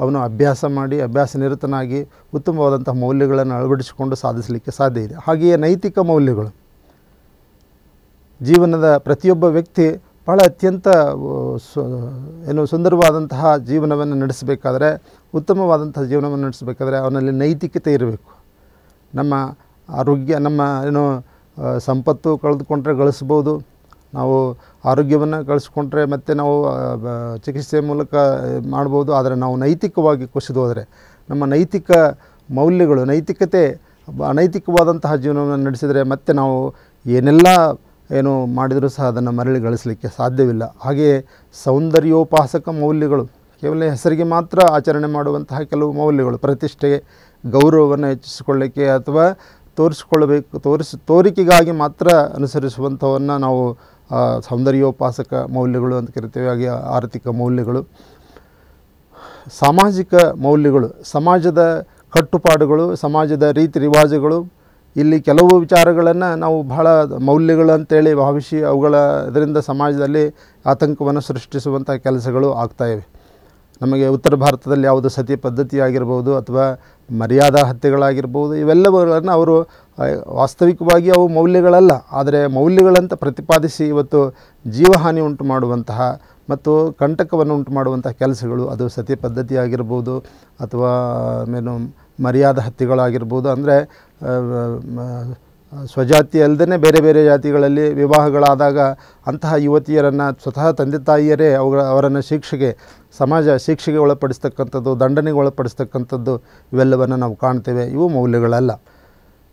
ಅವನು ಅಭ್ಯಾಸ ನಿರತನಾಗಿ ಉತ್ತಮವಾದಂಥ ಮೌಲ್ಯಗಳನ್ನು ಅಳವಡಿಸಿಕೊಂಡು ಸಾಧಿಸಲಿಕ್ಕೆ ಸಾಧ್ಯ ಇದೆ. ಹಾಗೆಯೇ ನೈತಿಕ ಮೌಲ್ಯಗಳು, ಜೀವನದ ಪ್ರತಿಯೊಬ್ಬ ವ್ಯಕ್ತಿ ಭಾಳ ಅತ್ಯಂತ ಸುಂದರವಾದಂತಹ ಜೀವನವನ್ನು ನಡೆಸಬೇಕಾದ್ರೆ, ಉತ್ತಮವಾದಂತಹ ಜೀವನವನ್ನು ನಡೆಸಬೇಕಾದ್ರೆ ಅವನಲ್ಲಿ ನೈತಿಕತೆ ಇರಬೇಕು. ನಮ್ಮ ಆರೋಗ್ಯ, ನಮ್ಮ ಸಂಪತ್ತು ಕಳೆದುಕೊಂಡ್ರೆ ಗಳಿಸ್ಬೋದು, ನಾವು ಆರೋಗ್ಯವನ್ನು ಗಳಿಸ್ಕೊಂಡ್ರೆ ಮತ್ತು ನಾವು ಚಿಕಿತ್ಸೆ ಮೂಲಕ ಮಾಡ್ಬೋದು. ಆದರೆ ನಾವು ನೈತಿಕವಾಗಿ ಕುಸಿದು ಹೋದರೆ ನಮ್ಮ ನೈತಿಕ ಮೌಲ್ಯಗಳು, ನೈತಿಕತೆ ಅನೈತಿಕವಾದಂತಹ ಜೀವನವನ್ನು ನಡೆಸಿದರೆ ಮತ್ತೆ ನಾವು ಏನೆಲ್ಲ ಏನು ಮಾಡಿದರೂ ಸಹ ಅದನ್ನು ಮರಳಿ ಗಳಿಸಲಿಕ್ಕೆ ಸಾಧ್ಯವಿಲ್ಲ. ಹಾಗೆಯೇ ಸೌಂದರ್ಯೋಪಾಸಕ ಮೌಲ್ಯಗಳು, ಕೇವಲ ಹೆಸರಿಗೆ ಮಾತ್ರ ಆಚರಣೆ ಮಾಡುವಂತಹ ಕೆಲವು ಮೌಲ್ಯಗಳು, ಪ್ರತಿಷ್ಠೆಗೆ ಗೌರವವನ್ನು ಹೆಚ್ಚಿಸಿಕೊಳ್ಳಲಿಕ್ಕೆ ಅಥವಾ ತೋರಿಕೆಗಾಗಿ ಮಾತ್ರ ಅನುಸರಿಸುವಂಥವನ್ನು ನಾವು ಸೌಂದರ್ಯೋಪಾಸಕ ಮೌಲ್ಯಗಳು ಅಂತ ಕರಿತೇವೆ. ಹಾಗೆ ಆರ್ಥಿಕ ಮೌಲ್ಯಗಳು, ಸಾಮಾಜಿಕ ಮೌಲ್ಯಗಳು, ಸಮಾಜದ ಕಟ್ಟುಪಾಡುಗಳು, ಸಮಾಜದ ರೀತಿ ರಿವಾಜುಗಳು. ಇಲ್ಲಿ ಕೆಲವು ವಿಚಾರಗಳನ್ನು ನಾವು ಬಹಳ ಮೌಲ್ಯಗಳು ಅಂತೇಳಿ ಭಾವಿಸಿ ಇದರಿಂದ ಸಮಾಜದಲ್ಲಿ ಆತಂಕವನ್ನು ಸೃಷ್ಟಿಸುವಂಥ ಕೆಲಸಗಳು ಆಗ್ತಾಯಿವೆ. ನಮಗೆ ಉತ್ತರ ಭಾರತದಲ್ಲಿ ಯಾವುದು ಸತಿ ಪದ್ಧತಿ ಆಗಿರ್ಬೋದು ಅಥವಾ ಮರ್ಯಾದಾ ಹತ್ಯೆಗಳಾಗಿರ್ಬೋದು, ಇವೆಲ್ಲವುಗಳನ್ನು ಅವರು ವಾಸ್ತವಿಕವಾಗಿ ಅವು ಮೌಲ್ಯಗಳಲ್ಲ, ಆದರೆ ಮೌಲ್ಯಗಳಂತ ಪ್ರತಿಪಾದಿಸಿ ಇವತ್ತು ಜೀವಹಾನಿ ಉಂಟು ಮಾಡುವಂತಹ ಮತ್ತು ಕಂಟಕವನ್ನು ಉಂಟು ಮಾಡುವಂಥ ಕೆಲಸಗಳು, ಅದು ಸತಿ ಪದ್ಧತಿ ಆಗಿರ್ಬೋದು ಅಥವಾ ಮರ್ಯಾದಾ ಹತ್ಯೆಗಳಾಗಿರ್ಬೋದು. ಅಂದರೆ ಸ್ವಜಾತಿ ಅಲ್ಲದೇ ಬೇರೆ ಬೇರೆ ಜಾತಿಗಳಲ್ಲಿ ವಿವಾಹಗಳಾದಾಗ ಅಂತಹ ಯುವತಿಯರನ್ನು ಸ್ವತಃ ತಂದೆ ತಾಯಿಯರೇ ಅವರನ್ನು ಶಿಕ್ಷೆಗೆ ಒಳಪಡಿಸ್ತಕ್ಕಂಥದ್ದು, ದಂಡನೆಗೆ ಒಳಪಡಿಸ್ತಕ್ಕಂಥದ್ದು, ಇವೆಲ್ಲವನ್ನು ನಾವು ಕಾಣ್ತೇವೆ. ಇವು ಮೌಲ್ಯಗಳಲ್ಲ.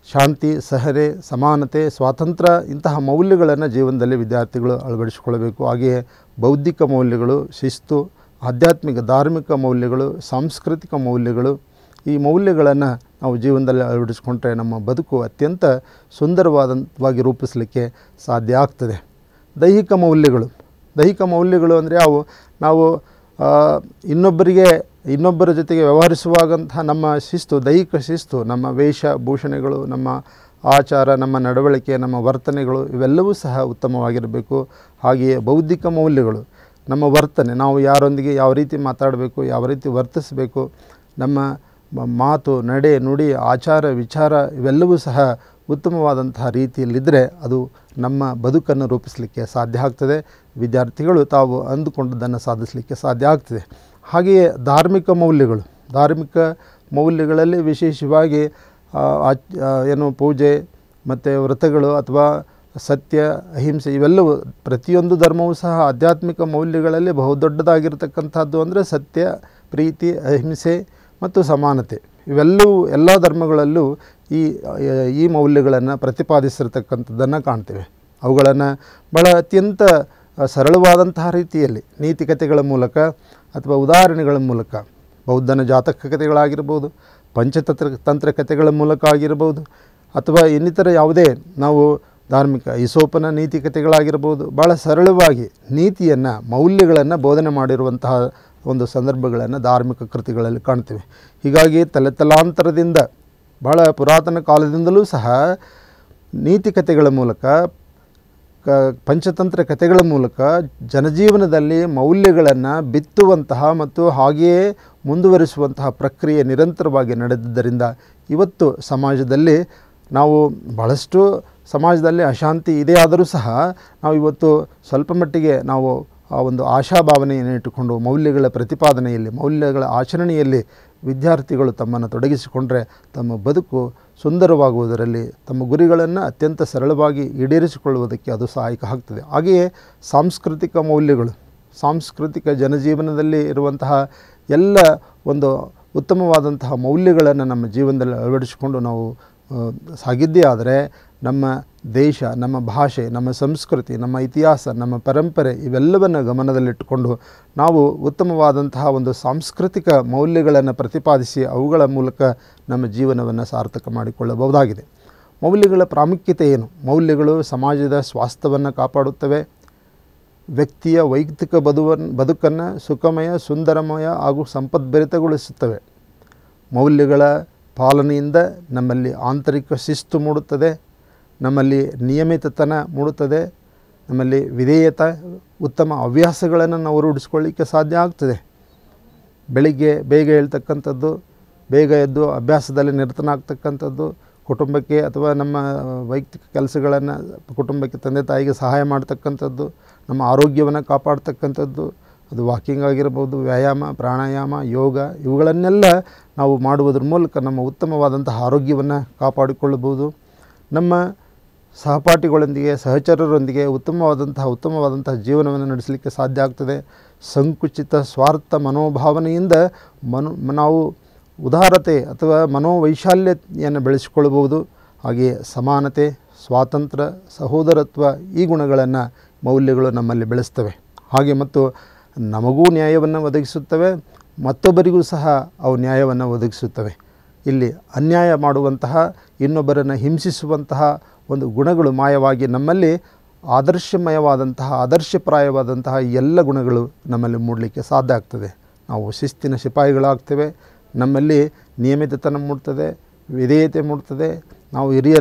ಶಾಂತಿ, ಸಹನೆ, ಸಮಾನತೆ, ಸ್ವಾತಂತ್ರ್ಯ, ಇಂತಹ ಮೌಲ್ಯಗಳನ್ನು ಜೀವನದಲ್ಲಿ ವಿದ್ಯಾರ್ಥಿಗಳು ಅಳವಡಿಸಿಕೊಳ್ಳಬೇಕು. ಹಾಗೆಯೇ ಬೌದ್ಧಿಕ ಮೌಲ್ಯಗಳು, ಶಿಸ್ತು, ಆಧ್ಯಾತ್ಮಿಕ ಧಾರ್ಮಿಕ ಮೌಲ್ಯಗಳು, ಸಾಂಸ್ಕೃತಿಕ ಮೌಲ್ಯಗಳು, ಈ ಮೌಲ್ಯಗಳನ್ನು ನಾವು ಜೀವನದಲ್ಲಿ ಅಳವಡಿಸಿಕೊಂಡ್ರೆ ನಮ್ಮ ಬದುಕು ಅತ್ಯಂತ ಸುಂದರವಾಗಿ ರೂಪಿಸಲಿಕ್ಕೆ ಸಾಧ್ಯ ಆಗ್ತದೆ. ದೈಹಿಕ ಮೌಲ್ಯಗಳು ಅಂದರೆ ನಾವು ಇನ್ನೊಬ್ಬರ ಜೊತೆಗೆ ವ್ಯವಹರಿಸುವಾಗಂತಹ ನಮ್ಮ ಶಿಸ್ತು, ದೈಹಿಕ ಶಿಸ್ತು, ನಮ್ಮ ವೇಷಭೂಷಣೆಗಳು, ನಮ್ಮ ಆಚಾರ, ನಮ್ಮ ನಡವಳಿಕೆ, ನಮ್ಮ ವರ್ತನೆಗಳು, ಇವೆಲ್ಲವೂ ಸಹ ಉತ್ತಮವಾಗಿರಬೇಕು. ಹಾಗೆಯೇ ಬೌದ್ಧಿಕ ಮೌಲ್ಯಗಳು, ನಮ್ಮ ವರ್ತನೆ, ನಾವು ಯಾರೊಂದಿಗೆ ಯಾವ ರೀತಿ ಮಾತಾಡಬೇಕು, ಯಾವ ರೀತಿ ವರ್ತಿಸಬೇಕು, ನಮ್ಮ ಮಾತು, ನಡೆ, ನುಡಿ, ಆಚಾರ, ವಿಚಾರ, ಇವೆಲ್ಲವೂ ಸಹ ಉತ್ತಮವಾದಂತಹ ರೀತಿಯಲ್ಲಿದ್ದರೆ ಅದು ನಮ್ಮ ಬದುಕನ್ನು ರೂಪಿಸಲಿಕ್ಕೆ ಸಾಧ್ಯ ಆಗ್ತದೆ. ವಿದ್ಯಾರ್ಥಿಗಳು ತಾವು ಅಂದುಕೊಂಡದ್ದನ್ನು ಸಾಧಿಸಲಿಕ್ಕೆ ಸಾಧ್ಯ ಆಗ್ತದೆ. ಹಾಗೆಯೇ ಧಾರ್ಮಿಕ ಮೌಲ್ಯಗಳಲ್ಲಿ ವಿಶೇಷವಾಗಿ ಪೂಜೆ ಮತ್ತು ವ್ರತಗಳು ಅಥವಾ ಸತ್ಯ, ಅಹಿಂಸೆ, ಇವೆಲ್ಲವೂ ಪ್ರತಿಯೊಂದು ಧರ್ಮವೂ ಸಹ ಆಧ್ಯಾತ್ಮಿಕ ಮೌಲ್ಯಗಳಲ್ಲಿ ಬಹುದೊಡ್ಡದಾಗಿರ್ತಕ್ಕಂಥದ್ದು. ಅಂದರೆ ಸತ್ಯ, ಪ್ರೀತಿ, ಅಹಿಂಸೆ ಮತ್ತು ಸಮಾನತೆ, ಇವೆಲ್ಲವೂ ಎಲ್ಲ ಧರ್ಮಗಳಲ್ಲೂ ಈ ಮೌಲ್ಯಗಳನ್ನು ಪ್ರತಿಪಾದಿಸಿರ್ತಕ್ಕಂಥದ್ದನ್ನು ಕಾಣ್ತೇವೆ. ಅವುಗಳನ್ನು ಬಹಳ ಅತ್ಯಂತ ಸರಳವಾದಂತಹ ರೀತಿಯಲ್ಲಿ ನೀತಿಕತೆಗಳ ಮೂಲಕ ಅಥವಾ ಉದಾಹರಣೆಗಳ ಮೂಲಕ, ಬೌದ್ಧನ ಜಾತಕ ಕಥೆಗಳಾಗಿರ್ಬೋದು, ಪಂಚತಂತ್ರ ಕಥೆಗಳ ಮೂಲಕ ಆಗಿರ್ಬೋದು, ಅಥವಾ ಇನ್ನಿತರ ಯಾವುದೇ ನಾವು ಧಾರ್ಮಿಕ ಈಸೋಪನ ನೀತಿಕತೆಗಳಾಗಿರ್ಬೋದು, ಭಾಳ ಸರಳವಾಗಿ ಮೌಲ್ಯಗಳನ್ನು ಬೋಧನೆ ಮಾಡಿರುವಂತಹ ಒಂದು ಸಂದರ್ಭಗಳನ್ನು ಧಾರ್ಮಿಕ ಕೃತಿಗಳಲ್ಲಿ ಕಾಣ್ತೇವೆ. ಹೀಗಾಗಿ ತಲೆತಲಾಂತರದಿಂದ ಭಾಳ ಪುರಾತನ ಕಾಲದಿಂದಲೂ ಸಹ ನೀತಿಕತೆಗಳ ಮೂಲಕ, ಪಂಚತಂತ್ರ ಕಥೆಗಳ ಮೂಲಕ ಜನಜೀವನದಲ್ಲಿ ಮೌಲ್ಯಗಳನ್ನು ಬಿತ್ತುವಂತಹ ಮತ್ತು ಹಾಗೆಯೇ ಮುಂದುವರಿಸುವಂತಹ ಪ್ರಕ್ರಿಯೆ ನಿರಂತರವಾಗಿ ನಡೆದಿದ್ದರಿಂದ ಇವತ್ತು ಸಮಾಜದಲ್ಲಿ ನಾವು ಬಹಳಷ್ಟು ಸಮಾಜದಲ್ಲಿ ಅಶಾಂತಿ ಇದೆ. ಆದರೂ ಸಹ ನಾವು ಇವತ್ತು ಸ್ವಲ್ಪ ಮಟ್ಟಿಗೆ ನಾವು ಆ ಒಂದು ಆಶಾಭಾವನೆಯನ್ನು ಇಟ್ಟುಕೊಂಡು ಮೌಲ್ಯಗಳ ಪ್ರತಿಪಾದನೆಯಲ್ಲಿ, ಮೌಲ್ಯಗಳ ಆಚರಣೆಯಲ್ಲಿ ವಿದ್ಯಾರ್ಥಿಗಳು ತಮ್ಮನ್ನು ತೊಡಗಿಸಿಕೊಂಡರೆ ತಮ್ಮ ಬದುಕು ಸುಂದರವಾಗುವುದರಲ್ಲಿ, ತಮ್ಮ ಗುರಿಗಳನ್ನು ಅತ್ಯಂತ ಸರಳವಾಗಿ ಈಡೇರಿಸಿಕೊಳ್ಳುವುದಕ್ಕೆ ಅದು ಸಹಾಯಕ ಆಗ್ತದೆ. ಹಾಗೆಯೇ ಸಾಂಸ್ಕೃತಿಕ ಮೌಲ್ಯಗಳು, ಸಾಂಸ್ಕೃತಿಕ ಜನಜೀವನದಲ್ಲಿ ಇರುವಂತಹ ಎಲ್ಲ ಒಂದು ಉತ್ತಮವಾದಂತಹ ಮೌಲ್ಯಗಳನ್ನು ನಮ್ಮ ಜೀವನದಲ್ಲಿ ಅಳವಡಿಸಿಕೊಂಡು ನಾವು ಸಾಗಿದ್ದೇ ಆದರೆ ನಮ್ಮ ದೇಶ, ನಮ್ಮ ಭಾಷೆ, ನಮ್ಮ ಸಂಸ್ಕೃತಿ, ನಮ್ಮ ಇತಿಹಾಸ, ನಮ್ಮ ಪರಂಪರೆ, ಇವೆಲ್ಲವನ್ನು ಗಮನದಲ್ಲಿಟ್ಟುಕೊಂಡು ನಾವು ಉತ್ತಮವಾದಂತಹ ಒಂದು ಸಾಂಸ್ಕೃತಿಕ ಮೌಲ್ಯಗಳನ್ನು ಪ್ರತಿಪಾದಿಸಿ ಅವುಗಳ ಮೂಲಕ ನಮ್ಮ ಜೀವನವನ್ನು ಸಾರ್ಥಕ ಮಾಡಿಕೊಳ್ಳಬಹುದಾಗಿದೆ. ಮೌಲ್ಯಗಳ ಪ್ರಾಮುಖ್ಯತೆ ಏನು? ಮೌಲ್ಯಗಳು ಸಮಾಜದ ಸ್ವಾಸ್ಥ್ಯವನ್ನು ಕಾಪಾಡುತ್ತವೆ, ವ್ಯಕ್ತಿಯ ವೈಯಕ್ತಿಕ ಬದುಕನ್ನು ಸುಖಮಯ, ಸುಂದರಮಯ ಹಾಗೂ ಸಂಪದ್ಭರಿತಗೊಳಿಸುತ್ತವೆ. ಮೌಲ್ಯಗಳ ಪಾಲನೆಯಿಂದ ನಮ್ಮಲ್ಲಿ ಆಂತರಿಕ ಶಿಸ್ತು ಮೂಡುತ್ತದೆ, ನಮ್ಮಲ್ಲಿ ನಿಯಮಿತತನ ಮೂಡುತ್ತದೆ, ನಮ್ಮಲ್ಲಿ ವಿಧೇಯತೆ, ಉತ್ತಮ ಹವ್ಯಾಸಗಳನ್ನು ನಾವು ರೂಢಿಸ್ಕೊಳ್ಳಿಕ್ಕೆ ಸಾಧ್ಯ ಆಗ್ತದೆ. ಬೆಳಿಗ್ಗೆ ಬೇಗ ಹೇಳ್ತಕ್ಕಂಥದ್ದು, ಬೇಗ ಎದ್ದು ಅಭ್ಯಾಸದಲ್ಲಿ ನಿರತನಾಗ್ತಕ್ಕಂಥದ್ದು, ಕುಟುಂಬಕ್ಕೆ ಅಥವಾ ನಮ್ಮ ವೈಯಕ್ತಿಕ ಕೆಲಸಗಳನ್ನು ಕುಟುಂಬಕ್ಕೆ, ತಂದೆ ತಾಯಿಗೆ ಸಹಾಯ ಮಾಡ್ತಕ್ಕಂಥದ್ದು, ನಮ್ಮ ಆರೋಗ್ಯವನ್ನು ಕಾಪಾಡ್ತಕ್ಕಂಥದ್ದು, ಅದು ವಾಕಿಂಗ್ ಆಗಿರ್ಬೋದು, ವ್ಯಾಯಾಮ, ಪ್ರಾಣಾಯಾಮ, ಯೋಗ, ಇವುಗಳನ್ನೆಲ್ಲ ನಾವು ಮಾಡುವುದರ ಮೂಲಕ ನಮ್ಮ ಉತ್ತಮವಾದಂತಹ ಆರೋಗ್ಯವನ್ನು ಕಾಪಾಡಿಕೊಳ್ಳಬಹುದು. ನಮ್ಮ ಸಹಪಾಠಿಗಳೊಂದಿಗೆ ಸಹಚರರೊಂದಿಗೆ ಉತ್ತಮವಾದಂತಹ ಜೀವನವನ್ನು ನಡೆಸಲಿಕ್ಕೆ ಸಾಧ್ಯ ಆಗ್ತದೆ. ಸಂಕುಚಿತ ಸ್ವಾರ್ಥ ಮನೋಭಾವನೆಯಿಂದ ನಾವು ಉದಾರತೆ ಅಥವಾ ಮನೋವೈಶಾಲ್ಯತೆಯನ್ನು ಬೆಳೆಸಿಕೊಳ್ಳಬಹುದು. ಹಾಗೆಯೇ ಸಮಾನತೆ, ಸ್ವಾತಂತ್ರ್ಯ, ಸಹೋದರತ್ವ ಈ ಗುಣಗಳನ್ನು ಮೌಲ್ಯಗಳು ನಮ್ಮಲ್ಲಿ ಬೆಳೆಸ್ತವೆ. ಹಾಗೆ ಮತ್ತು ನಮಗೂ ನ್ಯಾಯವನ್ನು ಒದಗಿಸುತ್ತವೆ, ಮತ್ತೊಬ್ಬರಿಗೂ ಸಹ ಅವು ನ್ಯಾಯವನ್ನು ಒದಗಿಸುತ್ತವೆ. ಇಲ್ಲಿ ಅನ್ಯಾಯ ಮಾಡುವಂತಹ, ಇನ್ನೊಬ್ಬರನ್ನು ಹಿಂಸಿಸುವಂತಹ ಒಂದು ಗುಣಗಳು ಮಾಯವಾಗಿ ನಮ್ಮಲ್ಲಿ ಆದರ್ಶಪ್ರಾಯವಾದಂತಹ ಎಲ್ಲ ಗುಣಗಳು ನಮ್ಮಲ್ಲಿ ಮೂಡಲಿಕ್ಕೆ ಸಾಧ್ಯ ಆಗ್ತದೆ. ನಾವು ಶಿಸ್ತಿನ ಸಿಪಾಯಿಗಳಾಗ್ತೇವೆ. ನಮ್ಮಲ್ಲಿ ನಿಯಮಿತತನ ಮೂಡ್ತದೆ, ವಿಧೇಯತೆ ಮೂಡ್ತದೆ. ನಾವು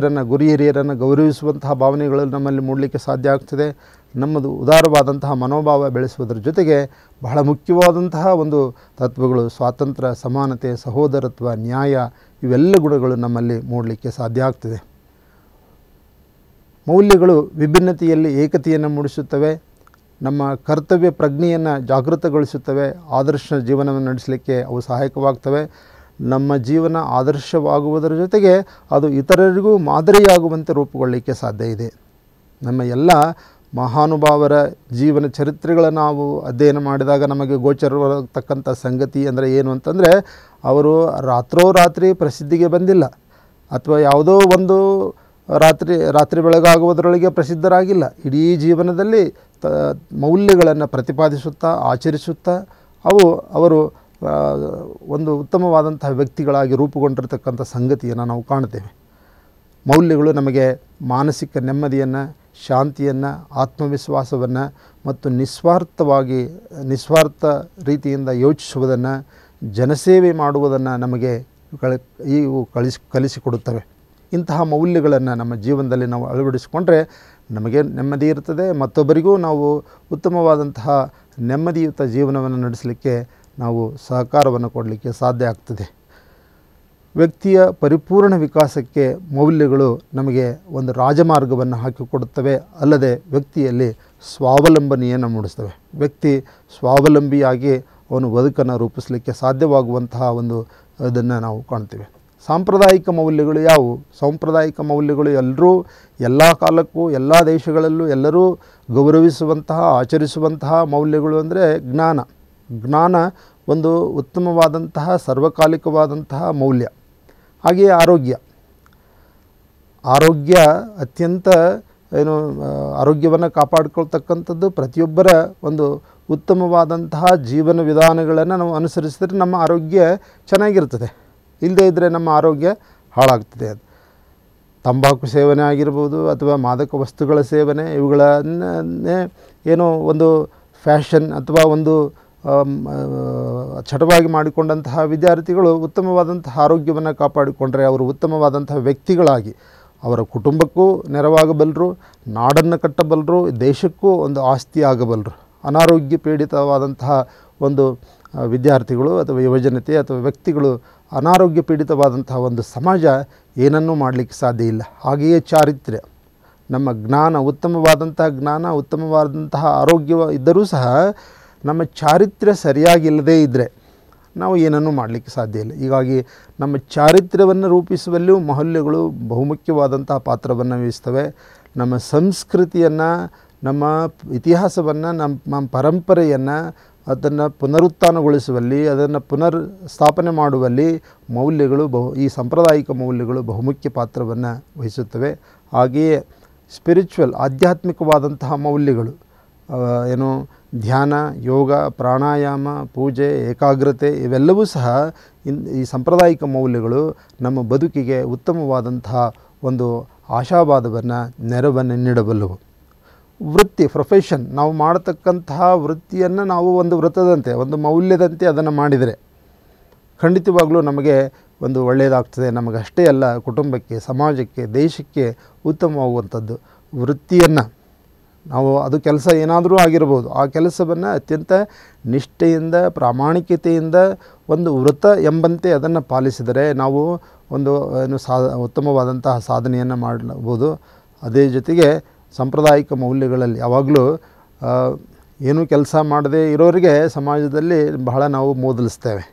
ಗುರಿ ಹಿರಿಯರನ್ನು ಗೌರವಿಸುವಂತಹ ಭಾವನೆಗಳು ನಮ್ಮಲ್ಲಿ ಮೂಡಲಿಕ್ಕೆ ಸಾಧ್ಯ ಆಗ್ತದೆ. ನಮ್ಮದು ಉದಾರವಾದಂತಹ ಮನೋಭಾವ ಬೆಳೆಸುವುದರ ಜೊತೆಗೆ ಬಹಳ ಮುಖ್ಯವಾದಂತಹ ಒಂದು ತತ್ವಗಳು ಸ್ವಾತಂತ್ರ್ಯ, ಸಮಾನತೆ, ಸಹೋದರತ್ವ, ನ್ಯಾಯ ಇವೆಲ್ಲ ಗುಣಗಳು ನಮ್ಮಲ್ಲಿ ಮೂಡಲಿಕ್ಕೆ ಸಾಧ್ಯ ಆಗ್ತದೆ. ಮೌಲ್ಯಗಳು ವಿಭಿನ್ನತೆಯಲ್ಲಿ ಏಕತೆಯನ್ನು ಮೂಡಿಸುತ್ತವೆ. ನಮ್ಮ ಕರ್ತವ್ಯ ಪ್ರಜ್ಞೆಯನ್ನು ಜಾಗೃತಗೊಳಿಸುತ್ತವೆ. ಆದರ್ಶ ಜೀವನವನ್ನು ನಡೆಸಲಿಕ್ಕೆ ಅವು ಸಹಾಯಕವಾಗ್ತವೆ. ನಮ್ಮ ಜೀವನ ಆದರ್ಶವಾಗುವುದರ ಜೊತೆಗೆ ಅದು ಇತರರಿಗೂ ಮಾದರಿಯಾಗುವಂತೆ ರೂಪುಗೊಳ್ಳಲಿಕ್ಕೆ ಸಾಧ್ಯ ಇದೆ. ನಮ್ಮ ಎಲ್ಲ ಮಹಾನುಭಾವರ ಜೀವನ ಚರಿತ್ರೆಗಳನ್ನು ನಾವು ಅಧ್ಯಯನ ಮಾಡಿದಾಗ ನಮಗೆ ಗೋಚರವಾಗತಕ್ಕಂಥ ಸಂಗತಿ ಅಂದರೆ ಏನು ಅಂತಂದರೆ, ಅವರು ರಾತ್ರೋರಾತ್ರಿ ಪ್ರಸಿದ್ಧಿಗೆ ಬಂದಿಲ್ಲ, ಅಥವಾ ಯಾವುದೋ ಒಂದು ರಾತ್ರಿ ಬೆಳಗಾಗುವುದರೊಳಗೆ ಪ್ರಸಿದ್ಧರಾಗಿಲ್ಲ. ಇಡೀ ಜೀವನದಲ್ಲಿ ಮೌಲ್ಯಗಳನ್ನು ಪ್ರತಿಪಾದಿಸುತ್ತಾ ಆಚರಿಸುತ್ತಾ ಅವರು ಒಂದು ಉತ್ತಮವಾದಂತಹ ವ್ಯಕ್ತಿಗಳಾಗಿ ರೂಪುಗೊಂಡಿರತಕ್ಕಂಥ ಸಂಗತಿಯನ್ನು ನಾವು ಕಾಣ್ತೇವೆ. ಮೌಲ್ಯಗಳು ನಮಗೆ ಮಾನಸಿಕ ನೆಮ್ಮದಿಯನ್ನು, ಶಾಂತಿಯನ್ನು, ಆತ್ಮವಿಶ್ವಾಸವನ್ನು ಮತ್ತು ನಿಸ್ವಾರ್ಥ ರೀತಿಯಿಂದ ಯೋಚಿಸುವುದನ್ನು, ಜನಸೇವೆ ಮಾಡುವುದನ್ನು ನಮಗೆ ಇವು ಕಲಿಸಿಕೊಡುತ್ತವೆ. ಇಂತಹ ಮೌಲ್ಯಗಳನ್ನು ನಮ್ಮ ಜೀವನದಲ್ಲಿ ನಾವು ಅಳವಡಿಸಿಕೊಂಡ್ರೆ ನಮಗೆ ನೆಮ್ಮದಿ ಇರ್ತದೆ. ಮತ್ತೊಬ್ಬರಿಗೂ ನಾವು ಉತ್ತಮವಾದಂತಹ ನೆಮ್ಮದಿಯುತ ಜೀವನವನ್ನು ನಡೆಸಲಿಕ್ಕೆ ನಾವು ಸಹಕಾರವನ್ನು ಕೊಡಲಿಕ್ಕೆ ಸಾಧ್ಯ ಆಗ್ತದೆ. ವ್ಯಕ್ತಿಯ ಪರಿಪೂರ್ಣ ವಿಕಾಸಕ್ಕೆ ಮೌಲ್ಯಗಳು ನಮಗೆ ಒಂದು ರಾಜಮಾರ್ಗವನ್ನು ಹಾಕಿಕೊಡುತ್ತವೆ. ಅಲ್ಲದೆ ವ್ಯಕ್ತಿಯಲ್ಲಿ ಸ್ವಾವಲಂಬನೆಯನ್ನು ಮೂಡಿಸ್ತವೆ. ವ್ಯಕ್ತಿ ಸ್ವಾವಲಂಬಿಯಾಗಿ ಅವನು ಬದುಕನ್ನು ರೂಪಿಸಲಿಕ್ಕೆ ಸಾಧ್ಯವಾಗುವಂತಹ ಅದನ್ನು ನಾವು ಕಾಣ್ತೇವೆ. ಸಾಂಪ್ರದಾಯಿಕ ಮೌಲ್ಯಗಳು ಯಾವುವು? ಸಾಂಪ್ರದಾಯಿಕ ಮೌಲ್ಯಗಳು ಎಲ್ಲ ಕಾಲಕ್ಕೂ ಎಲ್ಲ ದೇಶಗಳಲ್ಲೂ ಎಲ್ಲರೂ ಗೌರವಿಸುವಂತಹ, ಆಚರಿಸುವಂತಹ ಮೌಲ್ಯಗಳು ಅಂದರೆ ಜ್ಞಾನ ಒಂದು ಉತ್ತಮವಾದಂತಹ ಸರ್ವಕಾಲಿಕವಾದಂತಹ ಮೌಲ್ಯ. ಹಾಗೆಯೇ ಆರೋಗ್ಯ ಅತ್ಯಂತ ಆರೋಗ್ಯವನ್ನು ಕಾಪಾಡಿಕೊಳ್ತಕ್ಕಂಥದ್ದು ಪ್ರತಿಯೊಬ್ಬರ ಒಂದು ಉತ್ತಮವಾದಂತಹ ಜೀವನ ವಿಧಾನಗಳನ್ನು ನಾವು ಅನುಸರಿಸಿದರೆ ನಮ್ಮ ಆರೋಗ್ಯ ಚೆನ್ನಾಗಿರ್ತದೆ. ಇಲ್ಲದೇ ಇದ್ದರೆ ನಮ್ಮ ಆರೋಗ್ಯ ಹಾಳಾಗ್ತದೆ. ತಂಬಾಕು ಸೇವನೆ ಆಗಿರ್ಬೋದು ಅಥವಾ ಮಾದಕ ವಸ್ತುಗಳ ಸೇವನೆ, ಇವುಗಳನ್ನೇ ಒಂದು ಫ್ಯಾಷನ್ ಅಥವಾ ಒಂದು ಚಟವಾಗಿ ಮಾಡಿಕೊಂಡಂತಹ ವಿದ್ಯಾರ್ಥಿಗಳು ಉತ್ತಮವಾದಂತಹ ಆರೋಗ್ಯವನ್ನು ಕಾಪಾಡಿಕೊಂಡರೆ ಅವರು ಉತ್ತಮವಾದಂತಹ ವ್ಯಕ್ತಿಗಳಾಗಿ ಅವರ ಕುಟುಂಬಕ್ಕೂ ನೆರವಾಗಬಲ್ಲರು, ನಾಡನ್ನು ಕಟ್ಟಬಲ್ಲರು, ದೇಶಕ್ಕೂ ಒಂದು ಆಸ್ತಿ ಆಗಬಲ್ಲರು. ಅನಾರೋಗ್ಯ ಪೀಡಿತವಾದಂತಹ ಒಂದು ವಿದ್ಯಾರ್ಥಿಗಳು ಅಥವಾ ಯುವಜನತೆ ಅಥವಾ ವ್ಯಕ್ತಿಗಳು, ಅನಾರೋಗ್ಯ ಪೀಡಿತವಾದಂತಹ ಒಂದು ಸಮಾಜ ಏನನ್ನೂ ಮಾಡಲಿಕ್ಕೆ ಸಾಧ್ಯ ಇಲ್ಲ. ಹಾಗೆಯೇ ಚಾರಿತ್ರ್ಯ, ನಮ್ಮ ಉತ್ತಮವಾದಂತಹ ಆರೋಗ್ಯ ಇದ್ದರೂ ಸಹ ನಮ್ಮ ಚಾರಿತ್ರ್ಯ ಸರಿಯಾಗಿಲ್ಲದೇ ಇದ್ದರೆ ನಾವು ಏನನ್ನೂ ಮಾಡಲಿಕ್ಕೆ ಸಾಧ್ಯ ಇಲ್ಲ. ಹೀಗಾಗಿ ನಮ್ಮ ಚಾರಿತ್ರ್ಯವನ್ನು ರೂಪಿಸುವಲ್ಲಿಯೂ ಮೌಲ್ಯಗಳು ಬಹುಮುಖ್ಯವಾದಂತಹ ಪಾತ್ರವನ್ನು ವಹಿಸ್ತವೆ. ನಮ್ಮ ಸಂಸ್ಕೃತಿಯನ್ನು, ನಮ್ಮ ಇತಿಹಾಸವನ್ನು, ನಮ್ಮ ಪರಂಪರೆಯನ್ನು ಅದನ್ನು ಪುನರುತ್ಥಾನಗೊಳಿಸುವಲ್ಲಿ, ಅದನ್ನು ಪುನರ್ ಸ್ಥಾಪನೆ ಮಾಡುವಲ್ಲಿ ಮೌಲ್ಯಗಳು ಈ ಸಾಂಪ್ರದಾಯಿಕ ಮೌಲ್ಯಗಳು ಬಹುಮುಖ್ಯ ಪಾತ್ರವನ್ನು ವಹಿಸುತ್ತವೆ. ಹಾಗೆಯೇ ಆಧ್ಯಾತ್ಮಿಕವಾದಂತಹ ಮೌಲ್ಯಗಳು ಧ್ಯಾನ, ಯೋಗ, ಪ್ರಾಣಾಯಾಮ, ಪೂಜೆ, ಏಕಾಗ್ರತೆ ಇವೆಲ್ಲವೂ ಸಹ ಈ ಸಾಂಪ್ರದಾಯಿಕ ಮೌಲ್ಯಗಳು ನಮ್ಮ ಬದುಕಿಗೆ ಉತ್ತಮವಾದಂತಹ ಒಂದು ಆಶಾವಾದವನ್ನು, ನೆರವನ್ನು ನೀಡಬಲ್ಲವು. ಪ್ರೊಫೆಷನ್, ನಾವು ಮಾಡತಕ್ಕಂತಹ ವೃತ್ತಿಯನ್ನು ನಾವು ಒಂದು ವೃತ್ತದಂತೆ, ಒಂದು ಮೌಲ್ಯದಂತೆ ಅದನ್ನು ಮಾಡಿದರೆ ಖಂಡಿತವಾಗಲೂ ನಮಗೆ ಒಂದು ಒಳ್ಳೆಯದಾಗ್ತದೆ. ನಮಗಷ್ಟೇ ಅಲ್ಲ, ಕುಟುಂಬಕ್ಕೆ, ಸಮಾಜಕ್ಕೆ, ದೇಶಕ್ಕೆ ಉತ್ತಮವಾಗುವಂಥದ್ದು. ವೃತ್ತಿಯನ್ನು ನಾವು ಅದು ಕೆಲಸ ಏನಾದರೂ ಆಗಿರ್ಬೋದು, ಆ ಕೆಲಸವನ್ನು ಅತ್ಯಂತ ನಿಷ್ಠೆಯಿಂದ, ಪ್ರಾಮಾಣಿಕತೆಯಿಂದ ಒಂದು ವೃತ್ತ ಎಂಬಂತೆ ಅದನ್ನು ಪಾಲಿಸಿದರೆ ನಾವು ಒಂದು ಉತ್ತಮವಾದಂತಹ ಸಾಧನೆಯನ್ನು ಮಾಡಬಹುದು. ಅದೇ ಜೊತೆಗೆ ಸಾಂಪ್ರದಾಯಿಕ ಮೌಲ್ಯಗಳಲ್ಲಿ ಯಾವಾಗಲೂ ಏನೂ ಕೆಲಸ ಮಾಡದೇ ಇರೋರಿಗೆ ಸಮಾಜದಲ್ಲಿ ಬಹಳ ನಾವು ಮೂದಲಿಸ್ತೇವೆ.